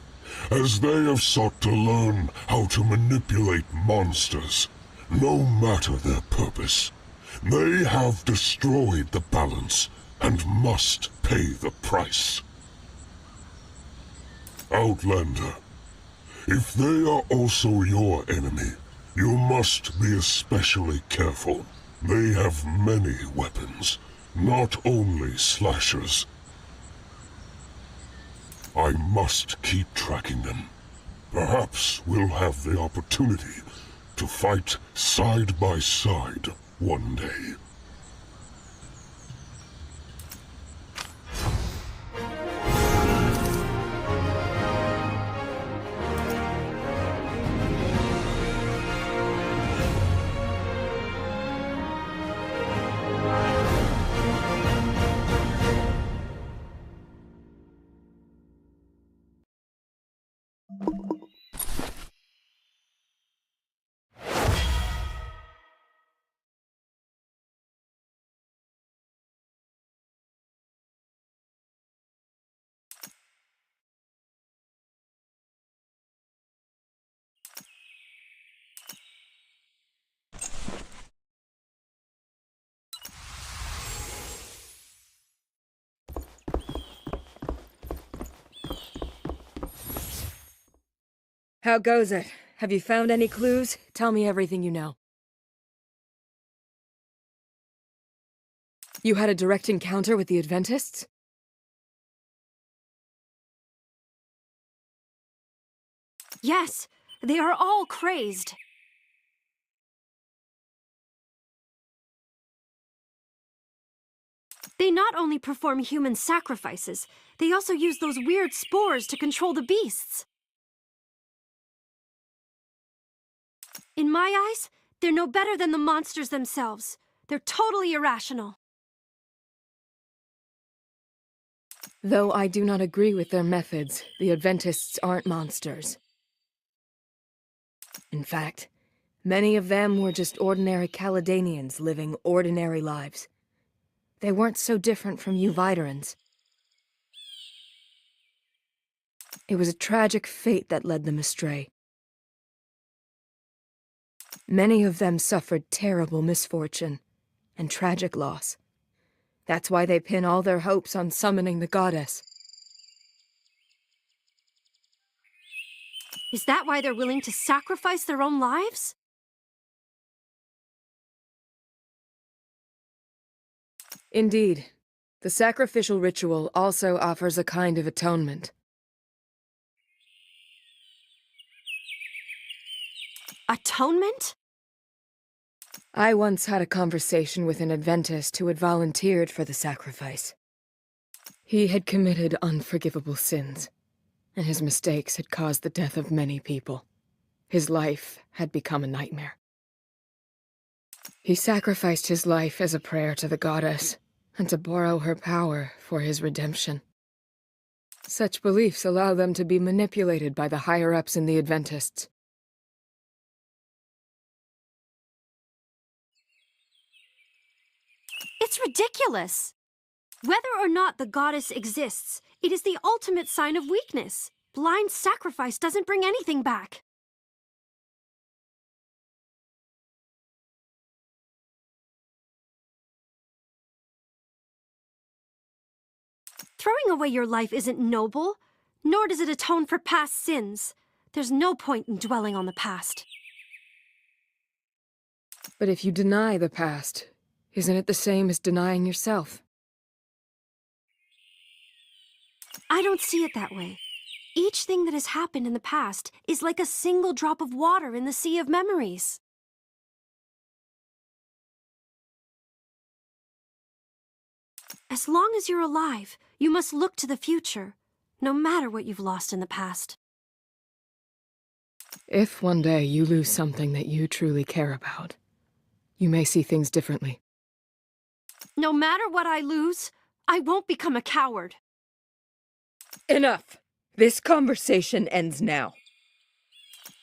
as they have sought to learn how to manipulate monsters, no matter their purpose. They have destroyed the balance, and must pay the price. Outlander, if they are also your enemy, you must be especially careful. They have many weapons, not only slashers. I must keep tracking them. Perhaps we'll have the opportunity to fight side by side one day. How goes it? Have you found any clues? Tell me everything you know. You had a direct encounter with the Adventists? Yes, they are all crazed. They not only perform human sacrifices, they also use those weird spores to control the beasts. In my eyes, they're no better than the monsters themselves. They're totally irrational. Though I do not agree with their methods, the Adventists aren't monsters. In fact, many of them were just ordinary Caledonians living ordinary lives. They weren't so different from you Viderans. It was a tragic fate that led them astray. Many of them suffered terrible misfortune and tragic loss. That's why they pin all their hopes on summoning the goddess. Is that why they're willing to sacrifice their own lives? Indeed. The sacrificial ritual also offers a kind of atonement. Atonement? I once had a conversation with an Adventist who had volunteered for the sacrifice. He had committed unforgivable sins, and his mistakes had caused the death of many people. His life had become a nightmare. He sacrificed his life as a prayer to the goddess, and to borrow her power for his redemption. Such beliefs allow them to be manipulated by the higher-ups in the Adventists. It's ridiculous! Whether or not the goddess exists, it is the ultimate sign of weakness. Blind sacrifice doesn't bring anything back. Throwing away your life isn't noble, nor does it atone for past sins. There's no point in dwelling on the past. But if you deny the past, isn't it the same as denying yourself? I don't see it that way. Each thing that has happened in the past is like a single drop of water in the sea of memories. As long as you're alive, you must look to the future, no matter what you've lost in the past. If one day you lose something that you truly care about, you may see things differently. No matter what I lose, I won't become a coward. Enough! This conversation ends now.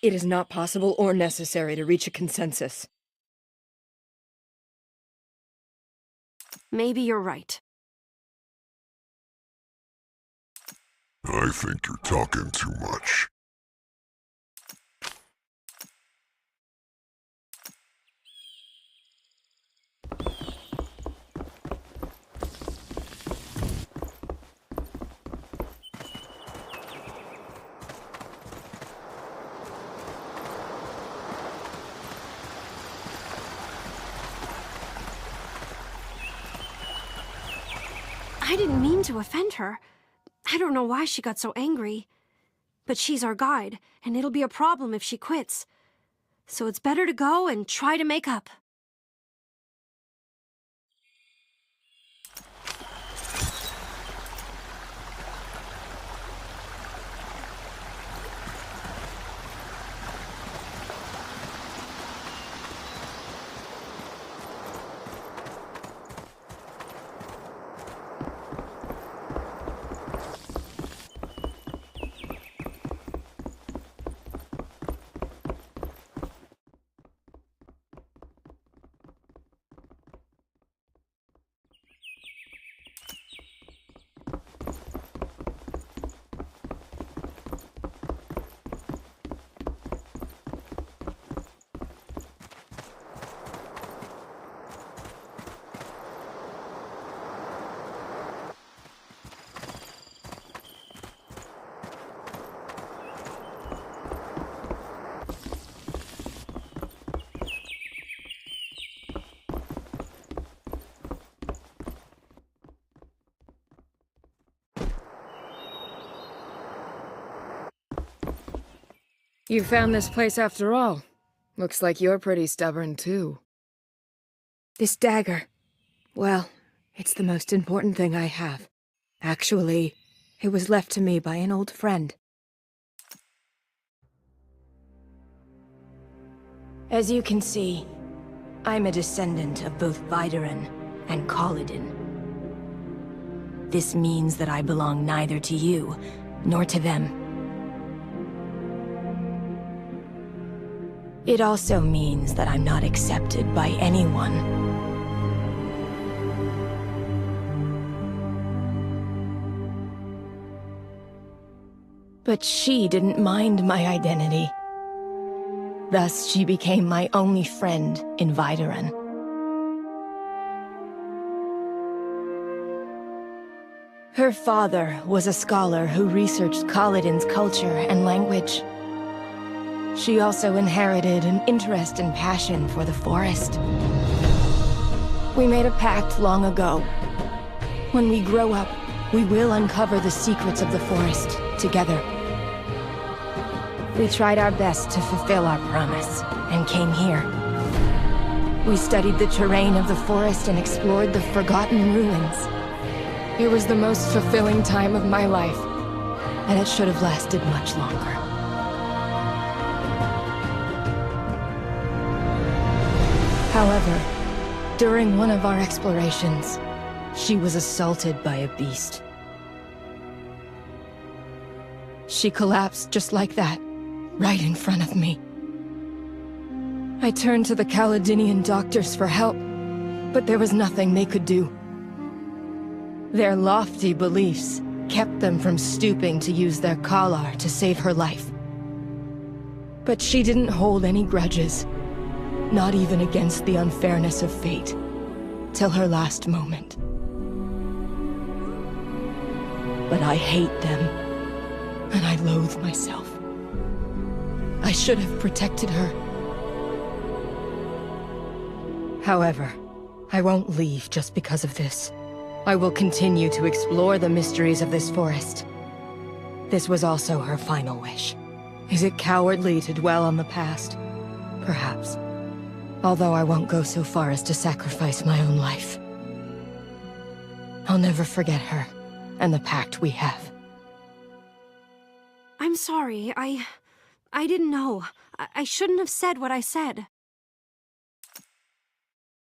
It is not possible or necessary to reach a consensus. Maybe you're right. I think you're talking too much. I didn't mean to offend her. I don't know why she got so angry. But she's our guide, and it'll be a problem if she quits. So it's better to go and try to make up. You found this place after all. Looks like you're pretty stubborn, too. This dagger. Well, it's the most important thing I have. Actually, it was left to me by an old friend. As you can see, I'm a descendant of both Videran and Kaladin. This means that I belong neither to you, nor to them. It also means that I'm not accepted by anyone. But she didn't mind my identity. Thus, she became my only friend in Videran. Her father was a scholar who researched Kaladin's culture and language. She also inherited an interest and passion for the forest. We made a pact long ago. When we grow up, we will uncover the secrets of the forest together. We tried our best to fulfill our promise, and came here. We studied the terrain of the forest and explored the forgotten ruins. It was the most fulfilling time of my life, and it should have lasted much longer. However, during one of our explorations, she was assaulted by a beast. She collapsed just like that, right in front of me. I turned to the Caledonian doctors for help, but there was nothing they could do. Their lofty beliefs kept them from stooping to use their Kalar to save her life. But she didn't hold any grudges, not even against the unfairness of fate, till her last moment. But I hate them, and I loathe myself. I should have protected her. However, I won't leave just because of this. I will continue to explore the mysteries of this forest. This was also her final wish. Is it cowardly to dwell on the past? Perhaps. Although I won't go so far as to sacrifice my own life. I'll never forget her, and the pact we have. I'm sorry, I didn't know. I shouldn't have said what I said.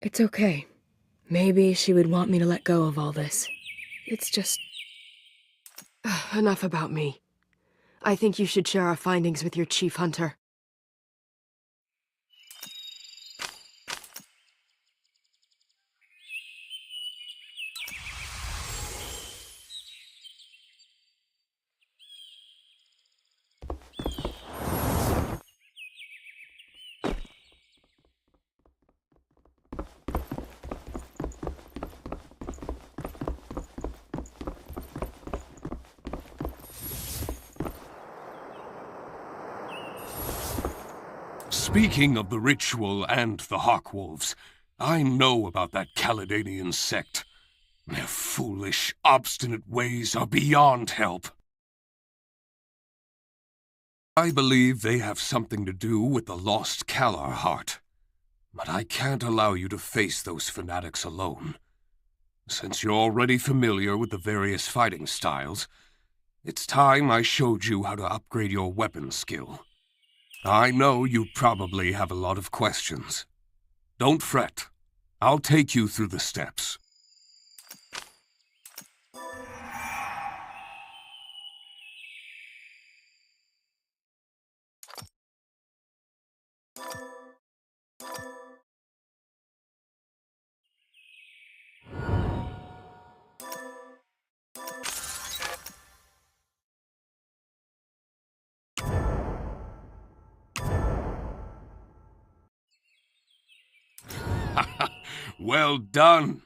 It's okay. Maybe she would want me to let go of all this. It's just... Enough about me. I think you should share our findings with your chief hunter. Speaking of the ritual and the Hawkwolves, I know about that Caledonian sect. Their foolish, obstinate ways are beyond help. I believe they have something to do with the lost Kalar heart. But I can't allow you to face those fanatics alone. Since you're already familiar with the various fighting styles, it's time I showed you how to upgrade your weapon skill. I know you probably have a lot of questions. Don't fret. I'll take you through the steps. Well done.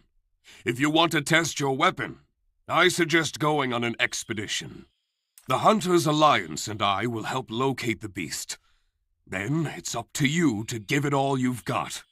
If you want to test your weapon, I suggest going on an expedition. The Hunters Alliance and I will help locate the beast. Then it's up to you to give it all you've got.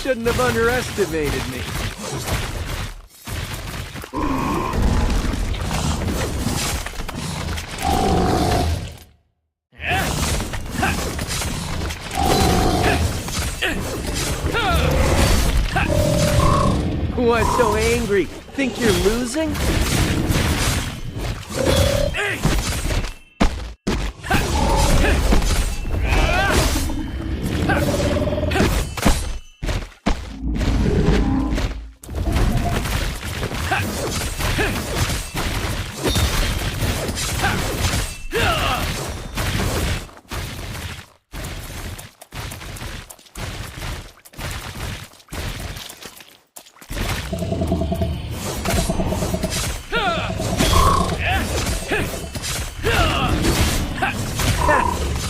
shouldn't have underestimated me. What's so angry? Think you're losing?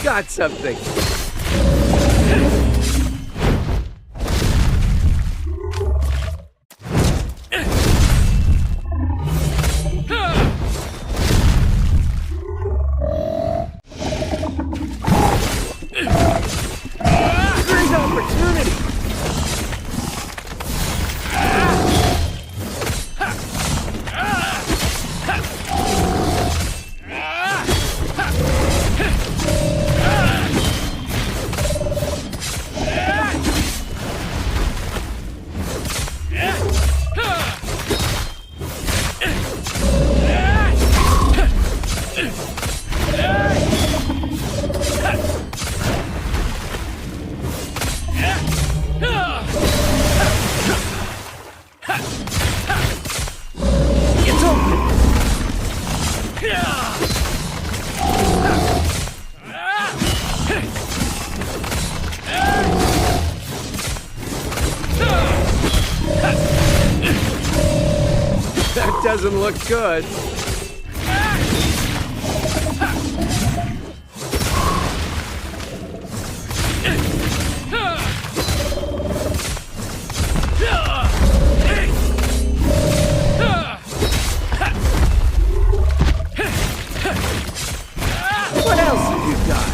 Got something. Great opportunity. That doesn't look good. What else have you got?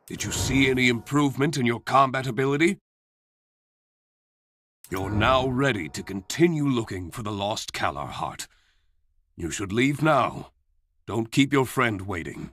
Did you see any improvement in your combat ability? You're now ready to continue looking for the lost Kalar heart. You should leave now. Don't keep your friend waiting.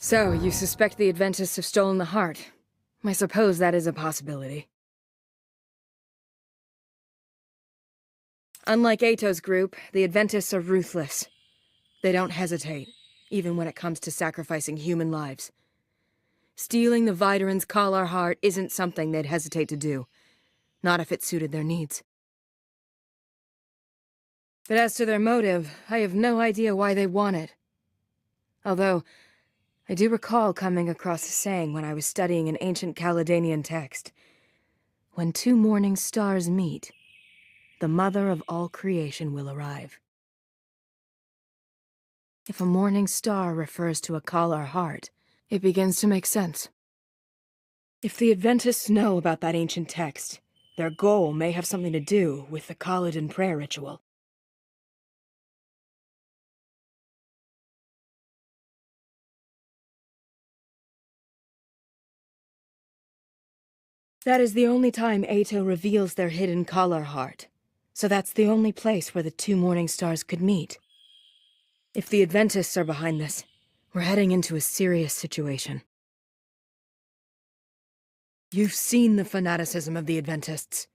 So, you suspect the Adventists have stolen the heart. I suppose that is a possibility. Unlike Ato's group, the Adventists are ruthless. They don't hesitate, even when it comes to sacrificing human lives. Stealing the Vidoran's Kalar heart isn't something they'd hesitate to do. Not if it suited their needs. But as to their motive, I have no idea why they want it. Although, I do recall coming across a saying when I was studying an ancient Caledonian text. When two morning stars meet, the mother of all creation will arrive. If a morning star refers to a Kalar heart, it begins to make sense. If the Adventists know about that ancient text, their goal may have something to do with the Kaladin prayer ritual. That is the only time Ato reveals their hidden Kalar heart, so that's the only place where the two morning stars could meet. If the Adventists are behind this, we're heading into a serious situation. You've seen the fanaticism of the Adventists.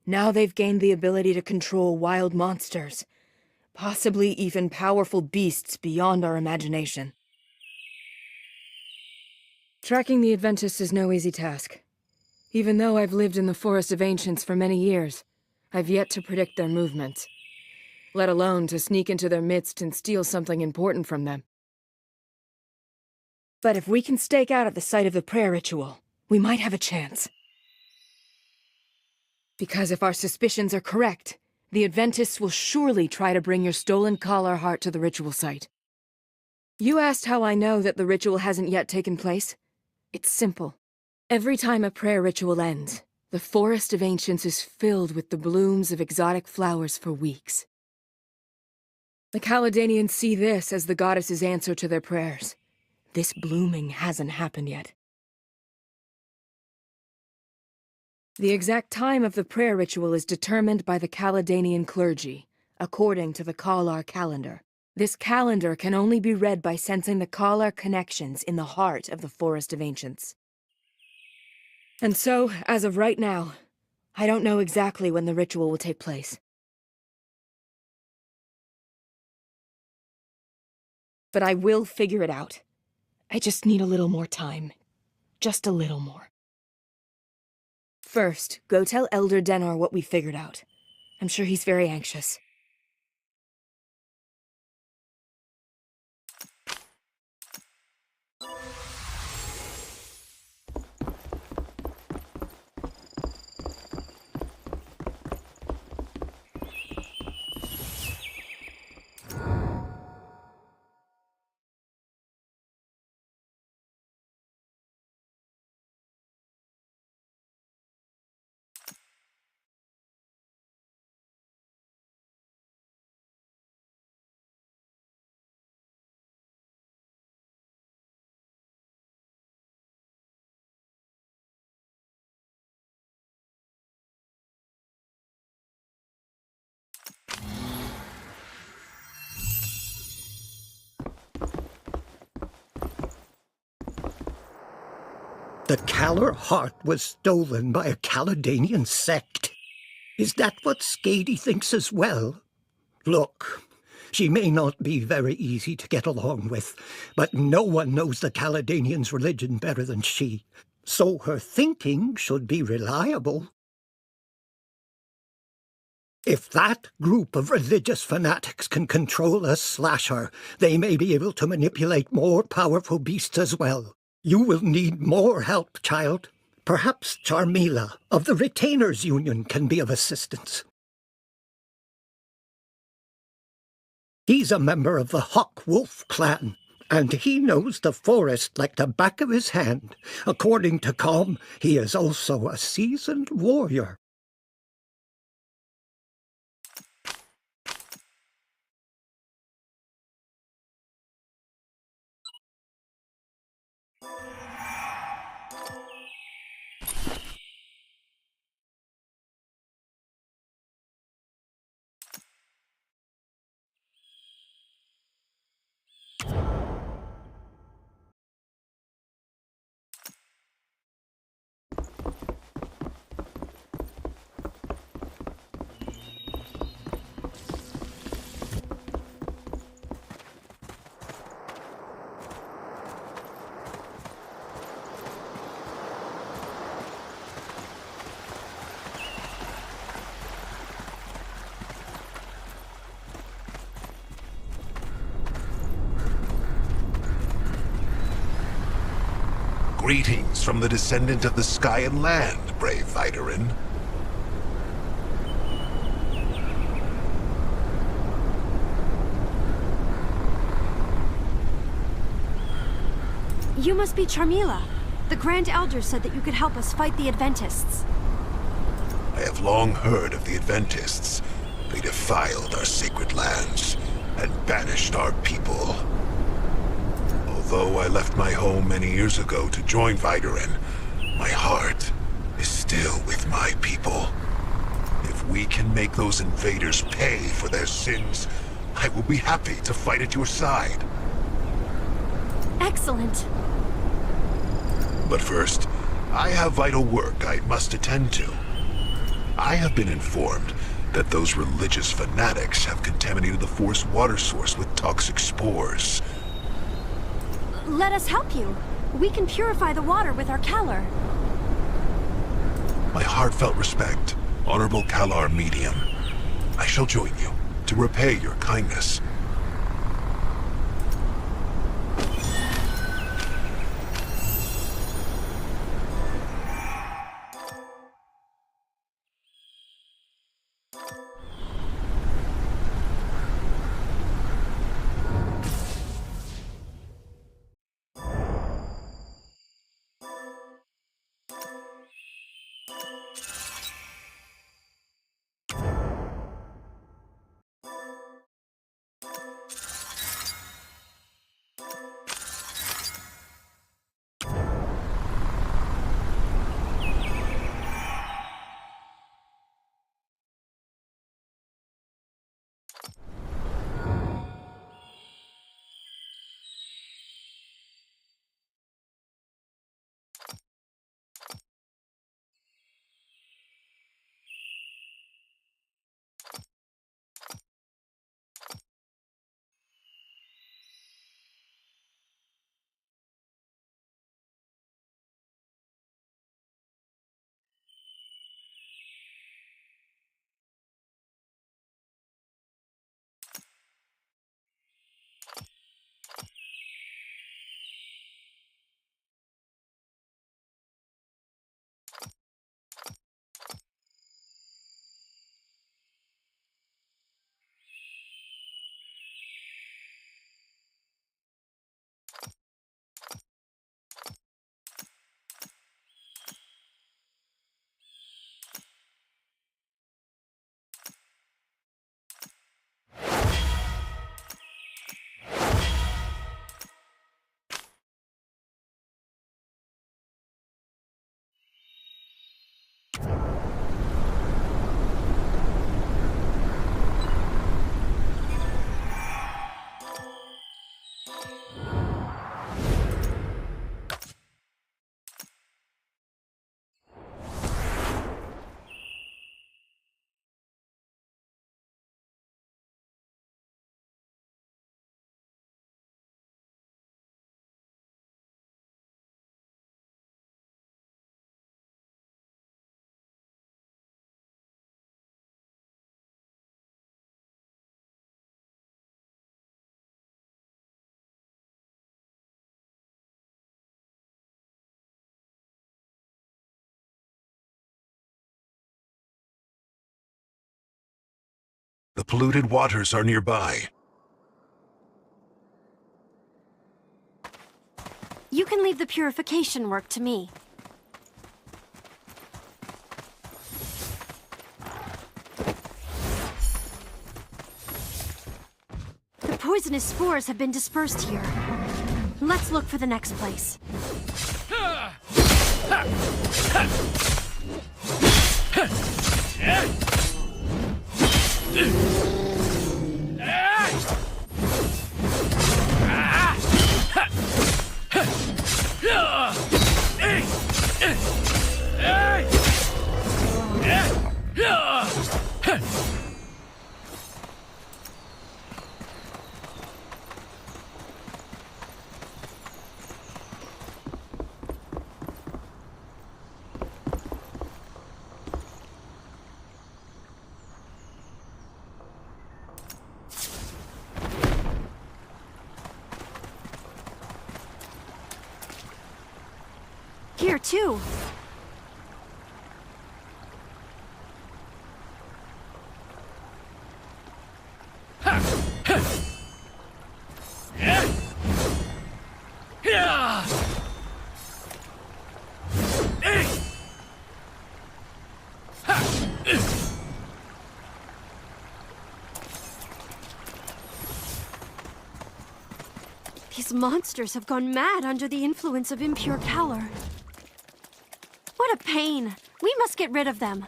Now they've gained the ability to control wild monsters, possibly even powerful beasts beyond our imagination. Tracking the Adventists is no easy task. Even though I've lived in the Forest of Ancients for many years, I've yet to predict their movements, let alone to sneak into their midst and steal something important from them. But if we can stake out at the site of the prayer ritual, we might have a chance. Because if our suspicions are correct, the Adventists will surely try to bring your stolen Kalar heart to the ritual site. You asked how I know that the ritual hasn't yet taken place? It's simple. Every time a prayer ritual ends, the Forest of Ancients is filled with the blooms of exotic flowers for weeks. The Caledonians see this as the goddess's answer to their prayers. This blooming hasn't happened yet. The exact time of the prayer ritual is determined by the Caledonian clergy, according to the Kalar calendar. This calendar can only be read by sensing the Kalar connections in the heart of the Forest of Ancients. And so, as of right now, I don't know exactly when the ritual will take place. But I will figure it out. I just need a little more time. Just a little more. First, go tell Elder Dennar what we figured out. I'm sure he's very anxious. The Kalar heart was stolen by a Caledonian sect. Is that what Skady thinks as well? Look, she may not be very easy to get along with, but no one knows the Caledonians' religion better than she, so her thinking should be reliable. If that group of religious fanatics can control a slasher, they may be able to manipulate more powerful beasts as well. You will need more help, child. Perhaps Charmila of the Retainers Union can be of assistance. He's a member of the Hawk Wolf clan, and he knows the forest like the back of his hand. According to Com, he is also a seasoned warrior. Greetings from the descendant of the sky and land, brave Vidarin. You must be Charmila. The Grand Elder said that you could help us fight the Adventists. I have long heard of the Adventists. They defiled our sacred lands and banished our people. Although I left my home many years ago to join Vidarin, my heart is still with my people. If we can make those invaders pay for their sins, I will be happy to fight at your side. Excellent. But first, I have vital work I must attend to. I have been informed that those religious fanatics have contaminated the forest water source with toxic spores. Let us help you. We can purify the water with our Kalar. My heartfelt respect, Honorable Kalar Medium. I shall join you to repay your kindness. The polluted waters are nearby. You can leave the purification work to me. The poisonous spores have been dispersed here. Let's look for the next place. here, too. These monsters have gone mad under the influence of impure Calor. What a pain! We must get rid of them.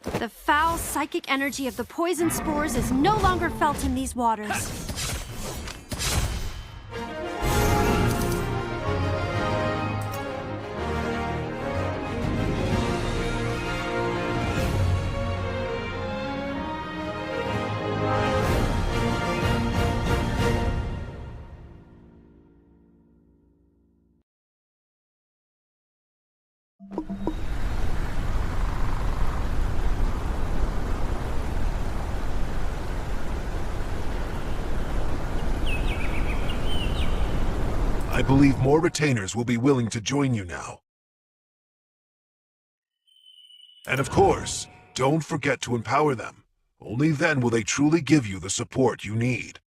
The foul psychic energy of the poison spores is no longer felt in these waters. I believe more retainers will be willing to join you now. And of course, don't forget to empower them. Only then will they truly give you the support you need.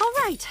All right.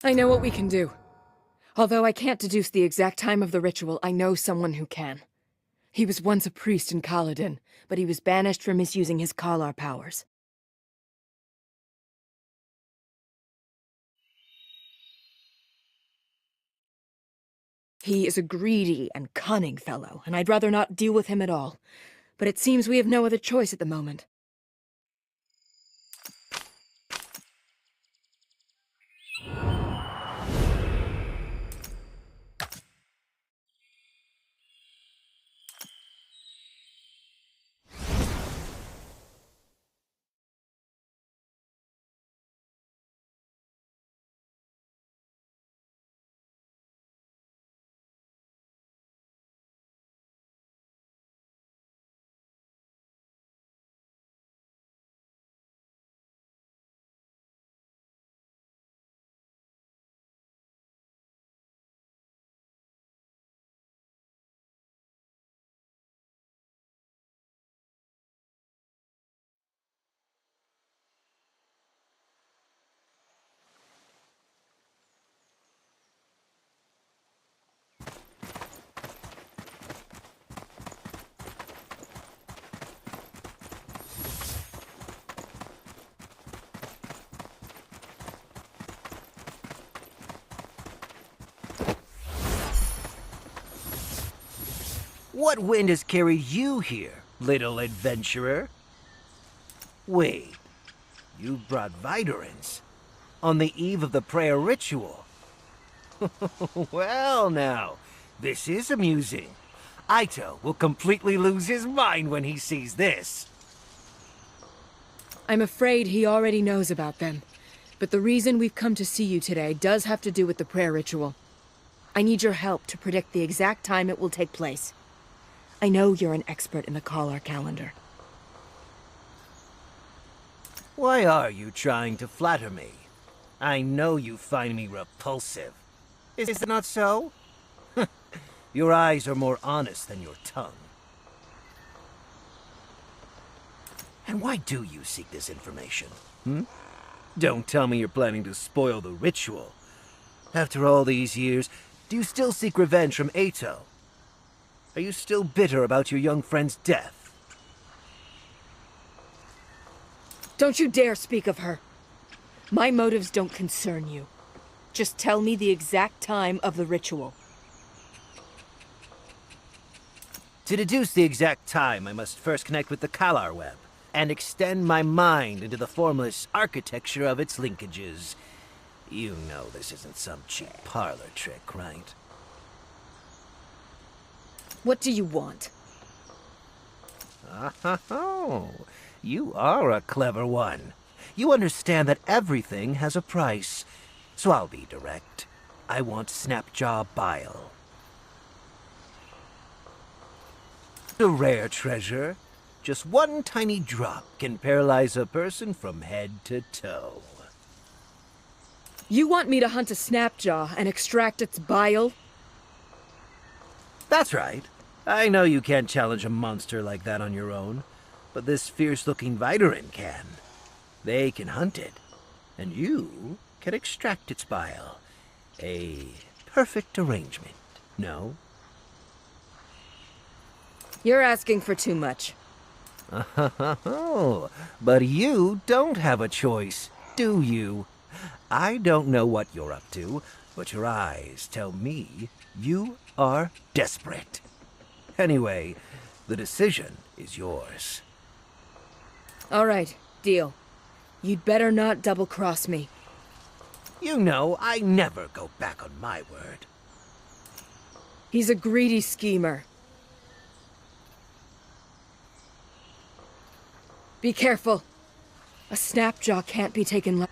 I know what we can do. Although I can't deduce the exact time of the ritual, I know someone who can. He was once a priest in Kaladin, but he was banished for misusing his Kalar powers. He is a greedy and cunning fellow, and I'd rather not deal with him at all. But it seems we have no other choice at the moment. What wind has carried you here, little adventurer? Wait, you brought Viderans on the eve of the prayer ritual. Well now, this is amusing. Ito will completely lose his mind when he sees this. I'm afraid he already knows about them. But the reason we've come to see you today does have to do with the prayer ritual. I need your help to predict the exact time it will take place. I know you're an expert in the Kalar calendar. Why are you trying to flatter me? I know you find me repulsive. Is it not so? Your eyes are more honest than your tongue. And why do you seek this information? Don't tell me you're planning to spoil the ritual. After all these years, do you still seek revenge from Ito? Are you still bitter about your young friend's death? Don't you dare speak of her. My motives don't concern you. Just tell me the exact time of the ritual. To deduce the exact time, I must first connect with the Kalar web and extend my mind into the formless architecture of its linkages. You know this isn't some cheap parlor trick, right? What do you want? Oh, you are a clever one. You understand that everything has a price. So I'll be direct. I want Snapjaw Bile. A rare treasure. Just one tiny drop can paralyze a person from head to toe. You want me to hunt a Snapjaw and extract its bile? That's right. I know you can't challenge a monster like that on your own, but this fierce-looking Viderin can. They can hunt it, and you can extract its bile. A perfect arrangement, no? You're asking for too much. Oh, but you don't have a choice, do you? I don't know what you're up to, but your eyes tell me you are desperate. Anyway, the decision is yours. All right, deal. You'd better not double-cross me. You know, I never go back on my word. He's a greedy schemer. Be careful. A Snapjaw can't be taken lightly.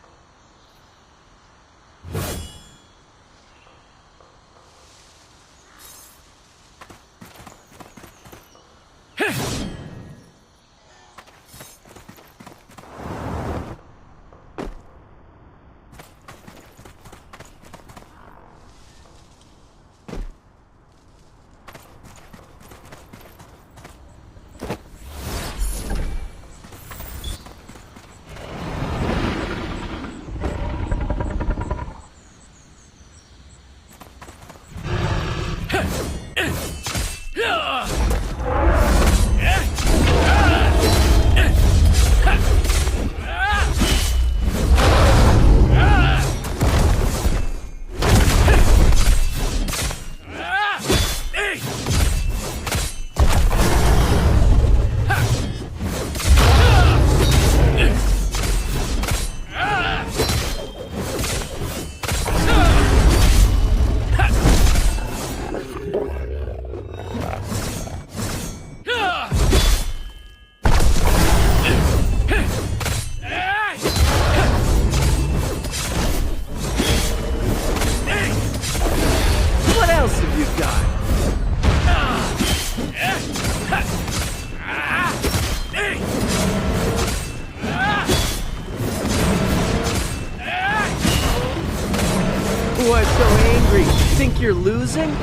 else have you got? What, so angry? Think you're losing?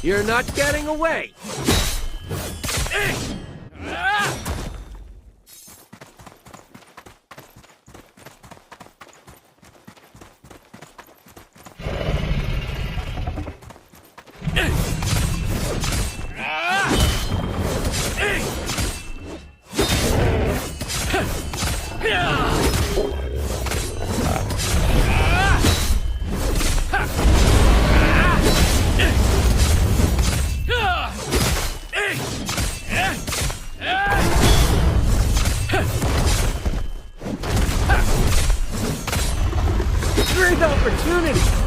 You're not getting away! Great opportunity!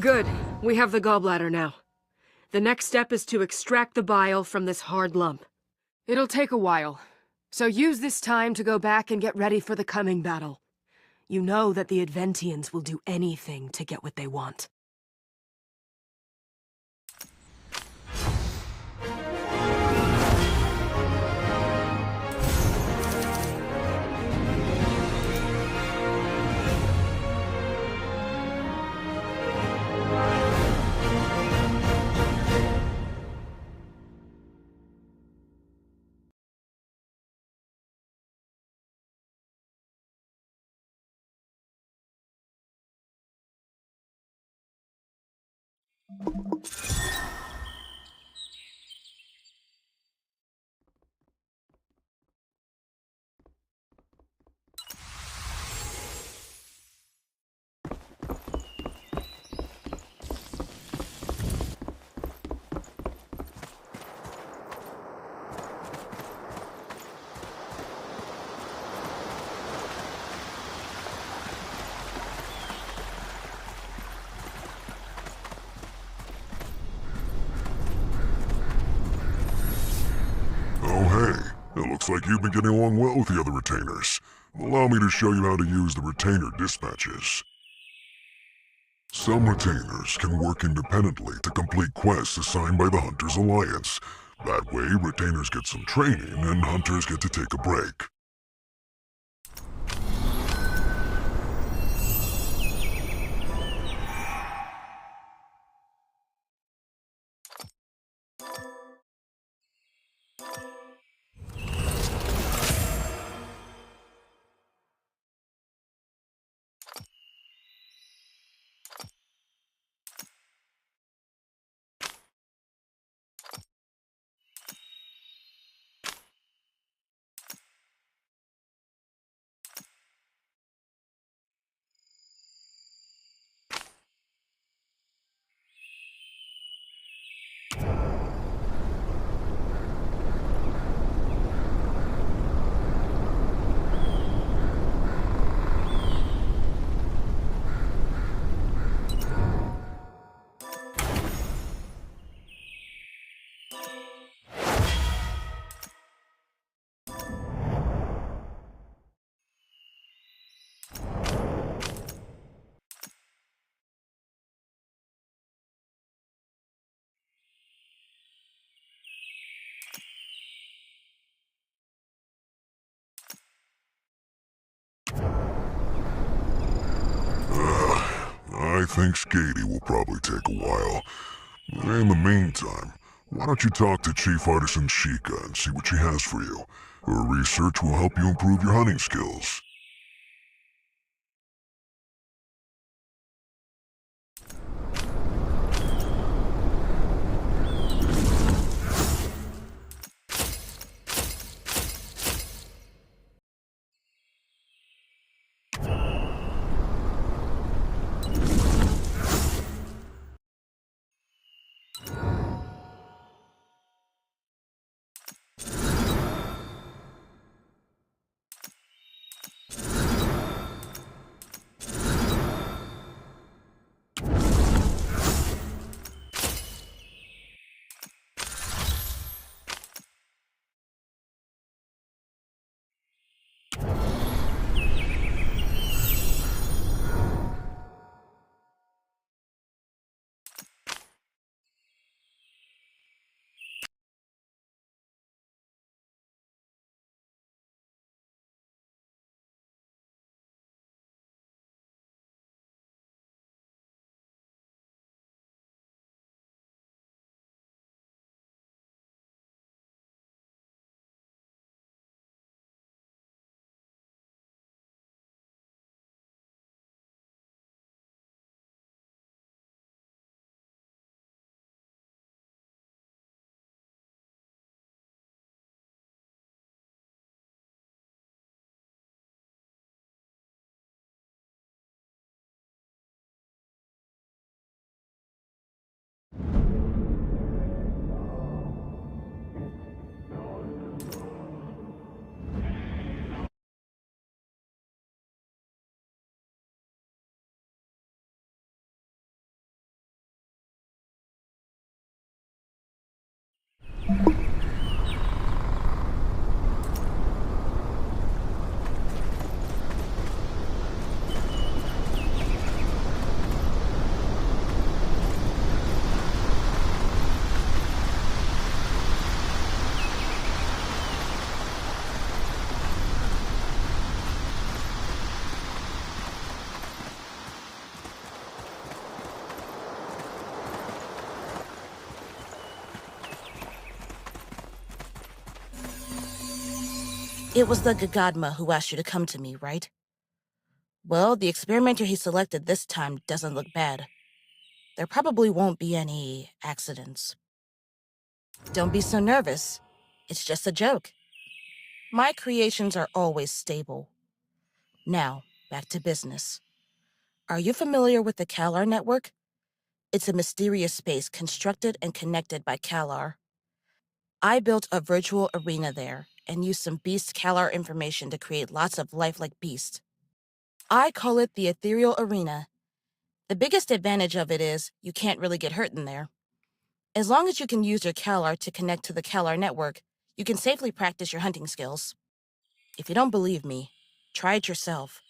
Good. We have the gallbladder now. The next step is to extract the bile from this hard lump. It'll take a while, so use this time to go back and get ready for the coming battle. You know that the Adventians will do anything to get what they want. It looks like you've been getting along well with the other retainers. Allow me to show you how to use the retainer dispatches. Some retainers can work independently to complete quests assigned by the Hunters Alliance. That way, retainers get some training and hunters get to take a break. I think Skady will probably take a while. In the meantime, why don't you talk to Chief Artisan Sheikah and see what she has for you? Her research will help you improve your hunting skills. It was the Gagadma who asked you to come to me, right? Well, the experimenter he selected this time doesn't look bad. There probably won't be any accidents. Don't be so nervous. It's just a joke. My creations are always stable. Now, back to business. Are you familiar with the Kalar network? It's a mysterious space constructed and connected by Kalar. I built a virtual arena there and used some beast Kalar information to create lots of lifelike beasts. I call it the Ethereal Arena. The biggest advantage of it is you can't really get hurt in there. As long as you can use your Kalar to connect to the Kalar network, you can safely practice your hunting skills. If you don't believe me, try it yourself.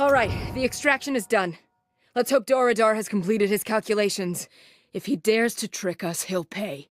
All right, the extraction is done. Let's hope Doradar has completed his calculations. If he dares to trick us, he'll pay.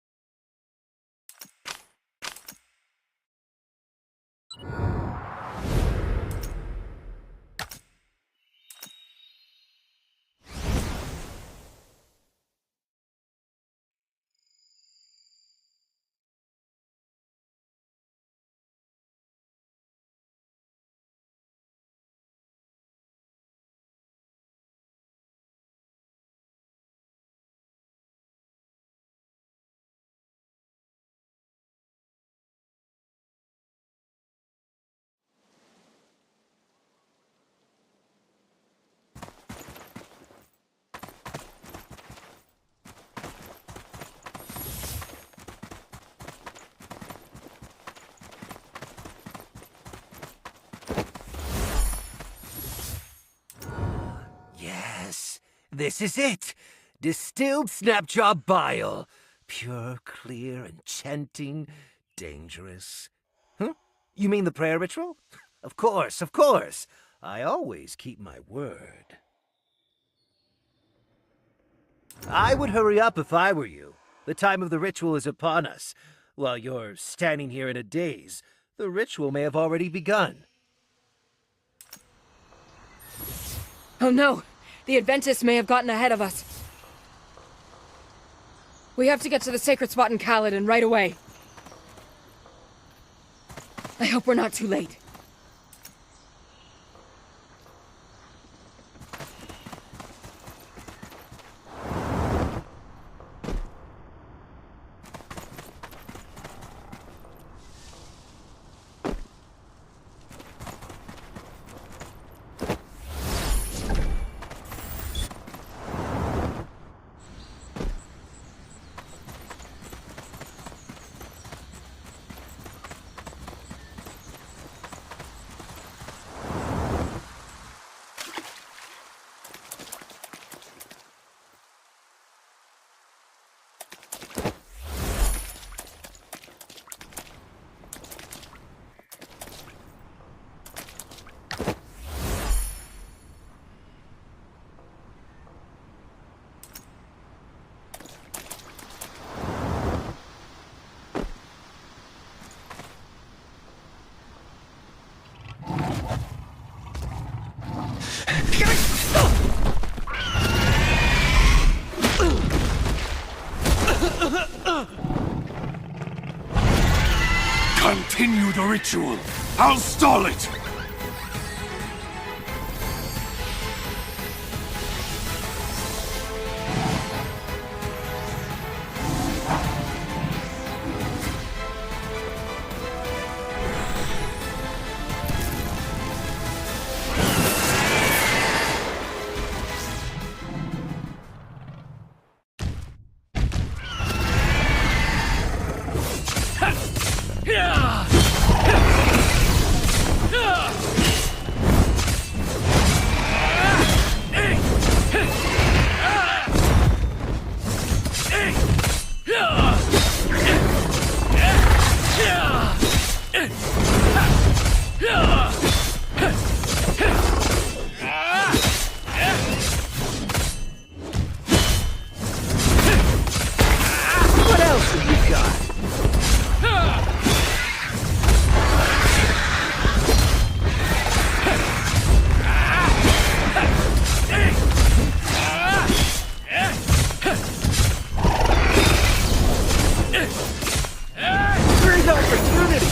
Yes, this is it. Distilled snapjaw bile. Pure, clear, enchanting, dangerous. Huh? You mean the prayer ritual? Of course, of course. I always keep my word. I would hurry up if I were you. The time of the ritual is upon us. While you're standing here in a daze, the ritual may have already begun. Oh no! The Adventists may have gotten ahead of us. We have to get to the sacred spot in Kaladin right away. I hope we're not too late. Continue the ritual. I'll stall it. What else have you got? Great opportunity!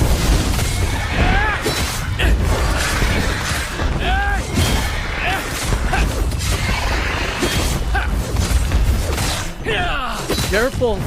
Careful!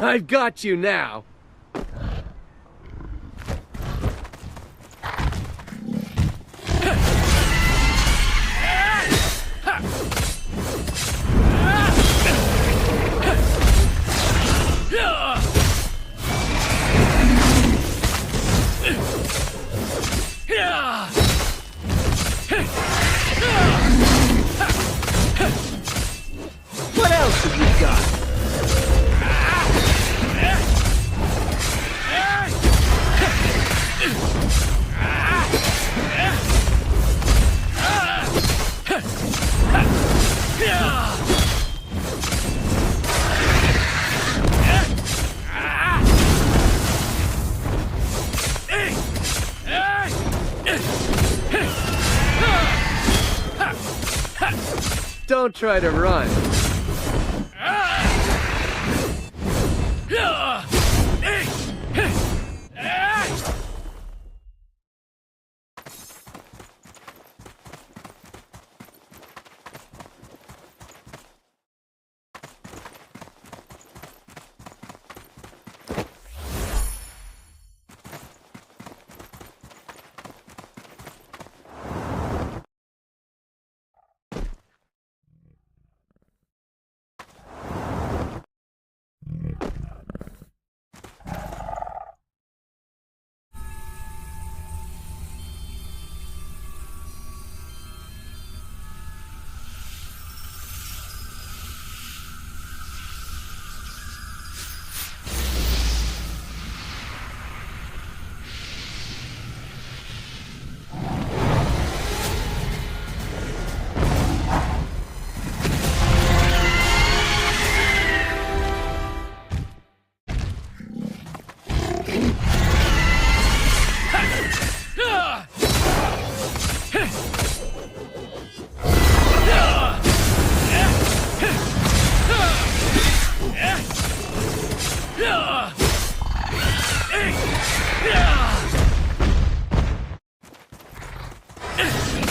I've got you now. What else have you got? Don't try to run.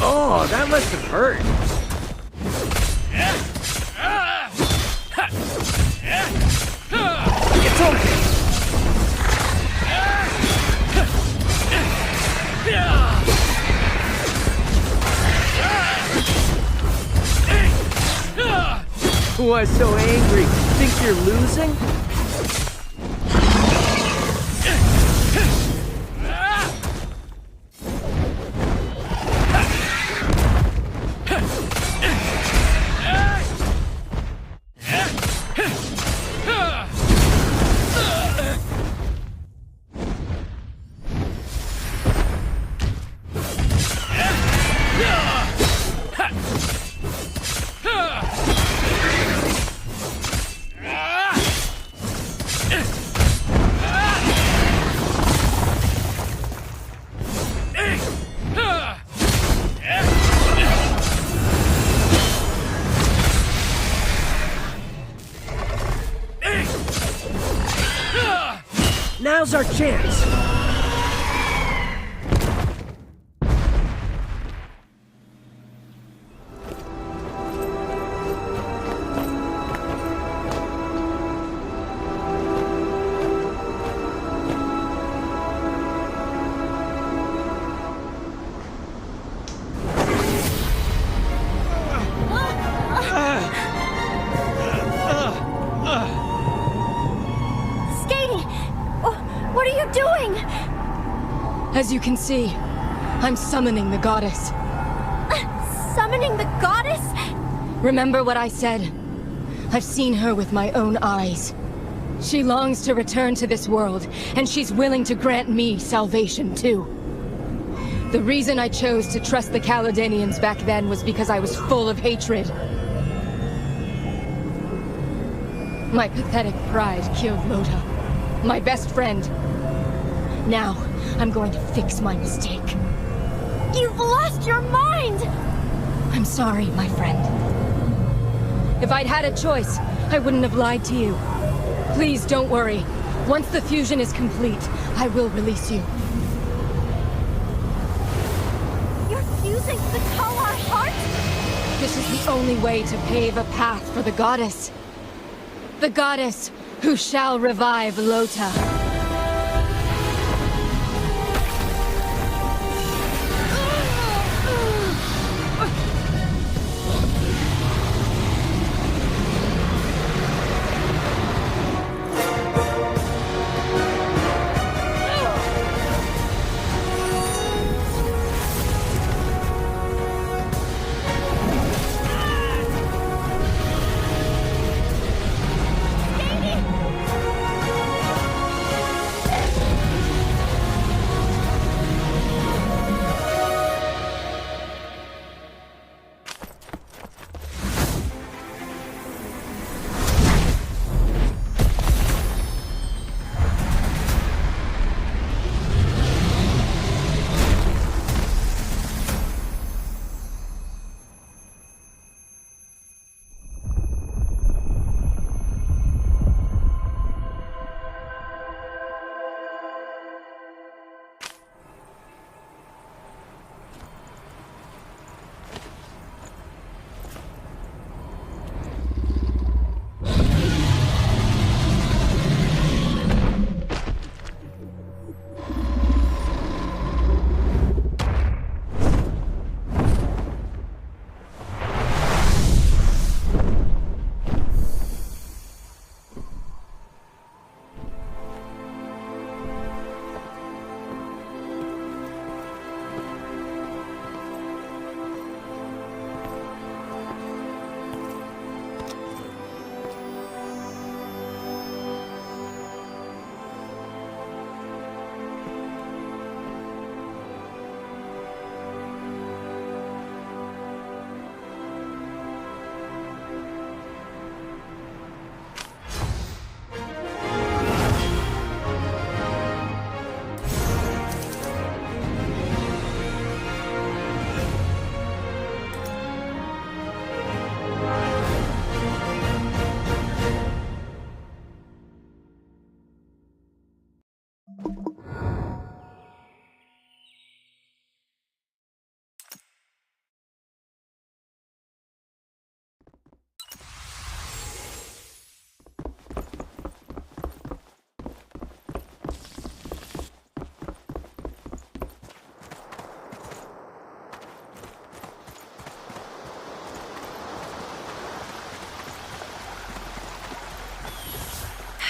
Oh, that must have hurt. It's okay. Why so angry? Think you're losing? Now's our chance. As you can see, I'm summoning the goddess. Summoning the goddess? Remember what I said? I've seen her with my own eyes. She longs to return to this world, and she's willing to grant me salvation too. The reason I chose to trust the Caledonians back then was because I was full of hatred. My pathetic pride killed Lota, my best friend. Now, I'm going to fix my mistake. You've lost your mind! I'm sorry, my friend. If I'd had a choice, I wouldn't have lied to you. Please don't worry. Once the fusion is complete, I will release you. You're fusing the Kalar heart? This is the only way to pave a path for the goddess. The goddess Who shall revive Lota?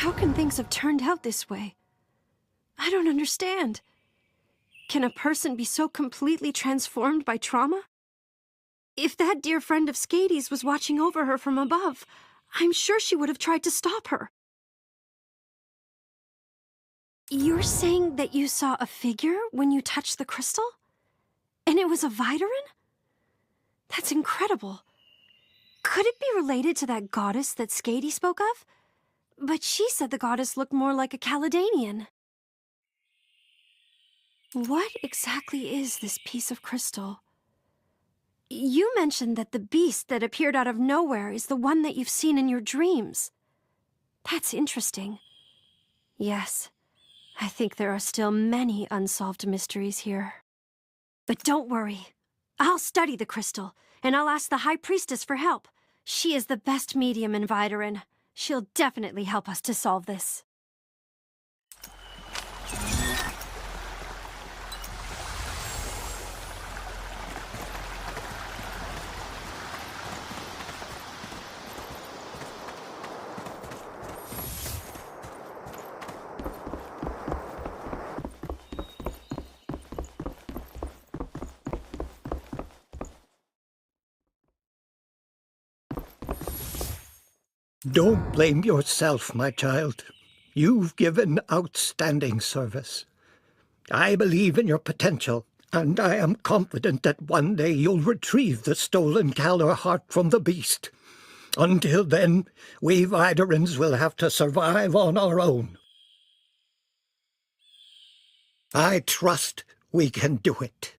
How can things have turned out this way? I don't understand. Can a person be so completely transformed by trauma? If that dear friend of Skady's was watching over her from above, I'm sure she would have tried to stop her. You're saying that you saw a figure when you touched the crystal? And it was a Vidarin? That's incredible. Could it be related to that goddess that Skady spoke of? But she said the goddess looked more like a Caledanian. What exactly is this piece of crystal? You mentioned that the beast that appeared out of nowhere is the one that you've seen in your dreams. That's interesting. Yes, I think there are still many unsolved mysteries here. But don't worry. I'll study the crystal, and I'll ask the High Priestess for help. She is the best medium in Vidarin. She'll definitely help us to solve this. Don't blame yourself, my child. You've given outstanding service. I believe in your potential, and I am confident that one day you'll retrieve the stolen Kalar heart from the beast. Until then, we Vidarins will have to survive on our own. I trust we can do it.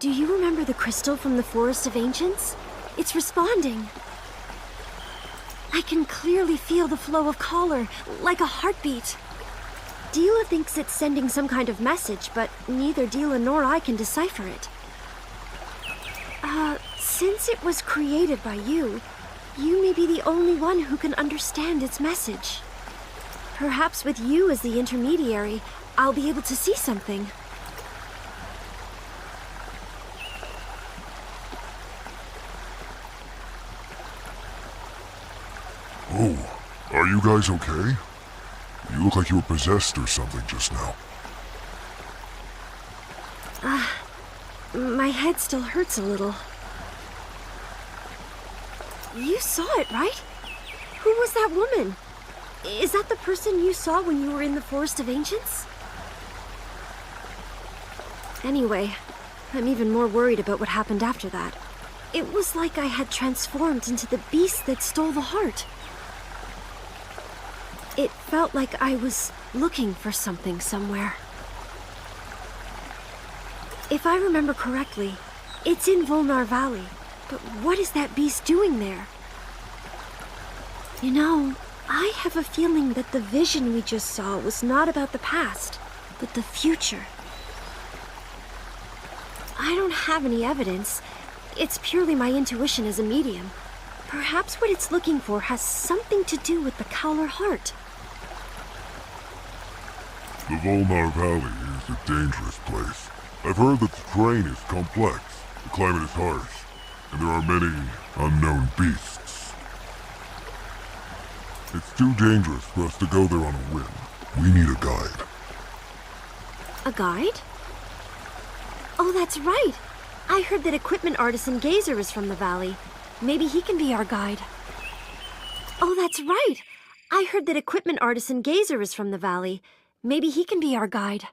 Do you remember the crystal from the Forest of Ancients? It's responding. I can clearly feel the flow of color, like a heartbeat. Dila thinks it's sending some kind of message, but neither Dila nor I can decipher it. Since it was created by you, you may be the only one who can understand its message. Perhaps with you as the intermediary, I'll be able to see something. Oh, are you guys okay? You look like you were possessed or something just now. My head still hurts a little. You saw it, right? Who was that woman? Is that the person you saw when you were in the Forest of Ancients? Anyway, I'm even more worried about what happened after that. It was like I had transformed into the beast that stole the heart. It felt like I was looking for something somewhere. If I remember correctly, it's in Volnar Valley. But what is that beast doing there? You know, I have a feeling that the vision we just saw was not about the past, but the future. I don't have any evidence. It's purely my intuition as a medium. Perhaps what it's looking for has something to do with the Cowler Heart. The Volnar Valley is a dangerous place. I've heard that the terrain is complex, the climate is harsh, and there are many unknown beasts. It's too dangerous for us to go there on a whim. We need a guide. A guide? Oh, that's right. I heard that equipment artisan Yeager is from the valley. Maybe he can be our guide. Oh, that's right. I heard that equipment artisan Yeager is from the valley. Maybe he can be our guide.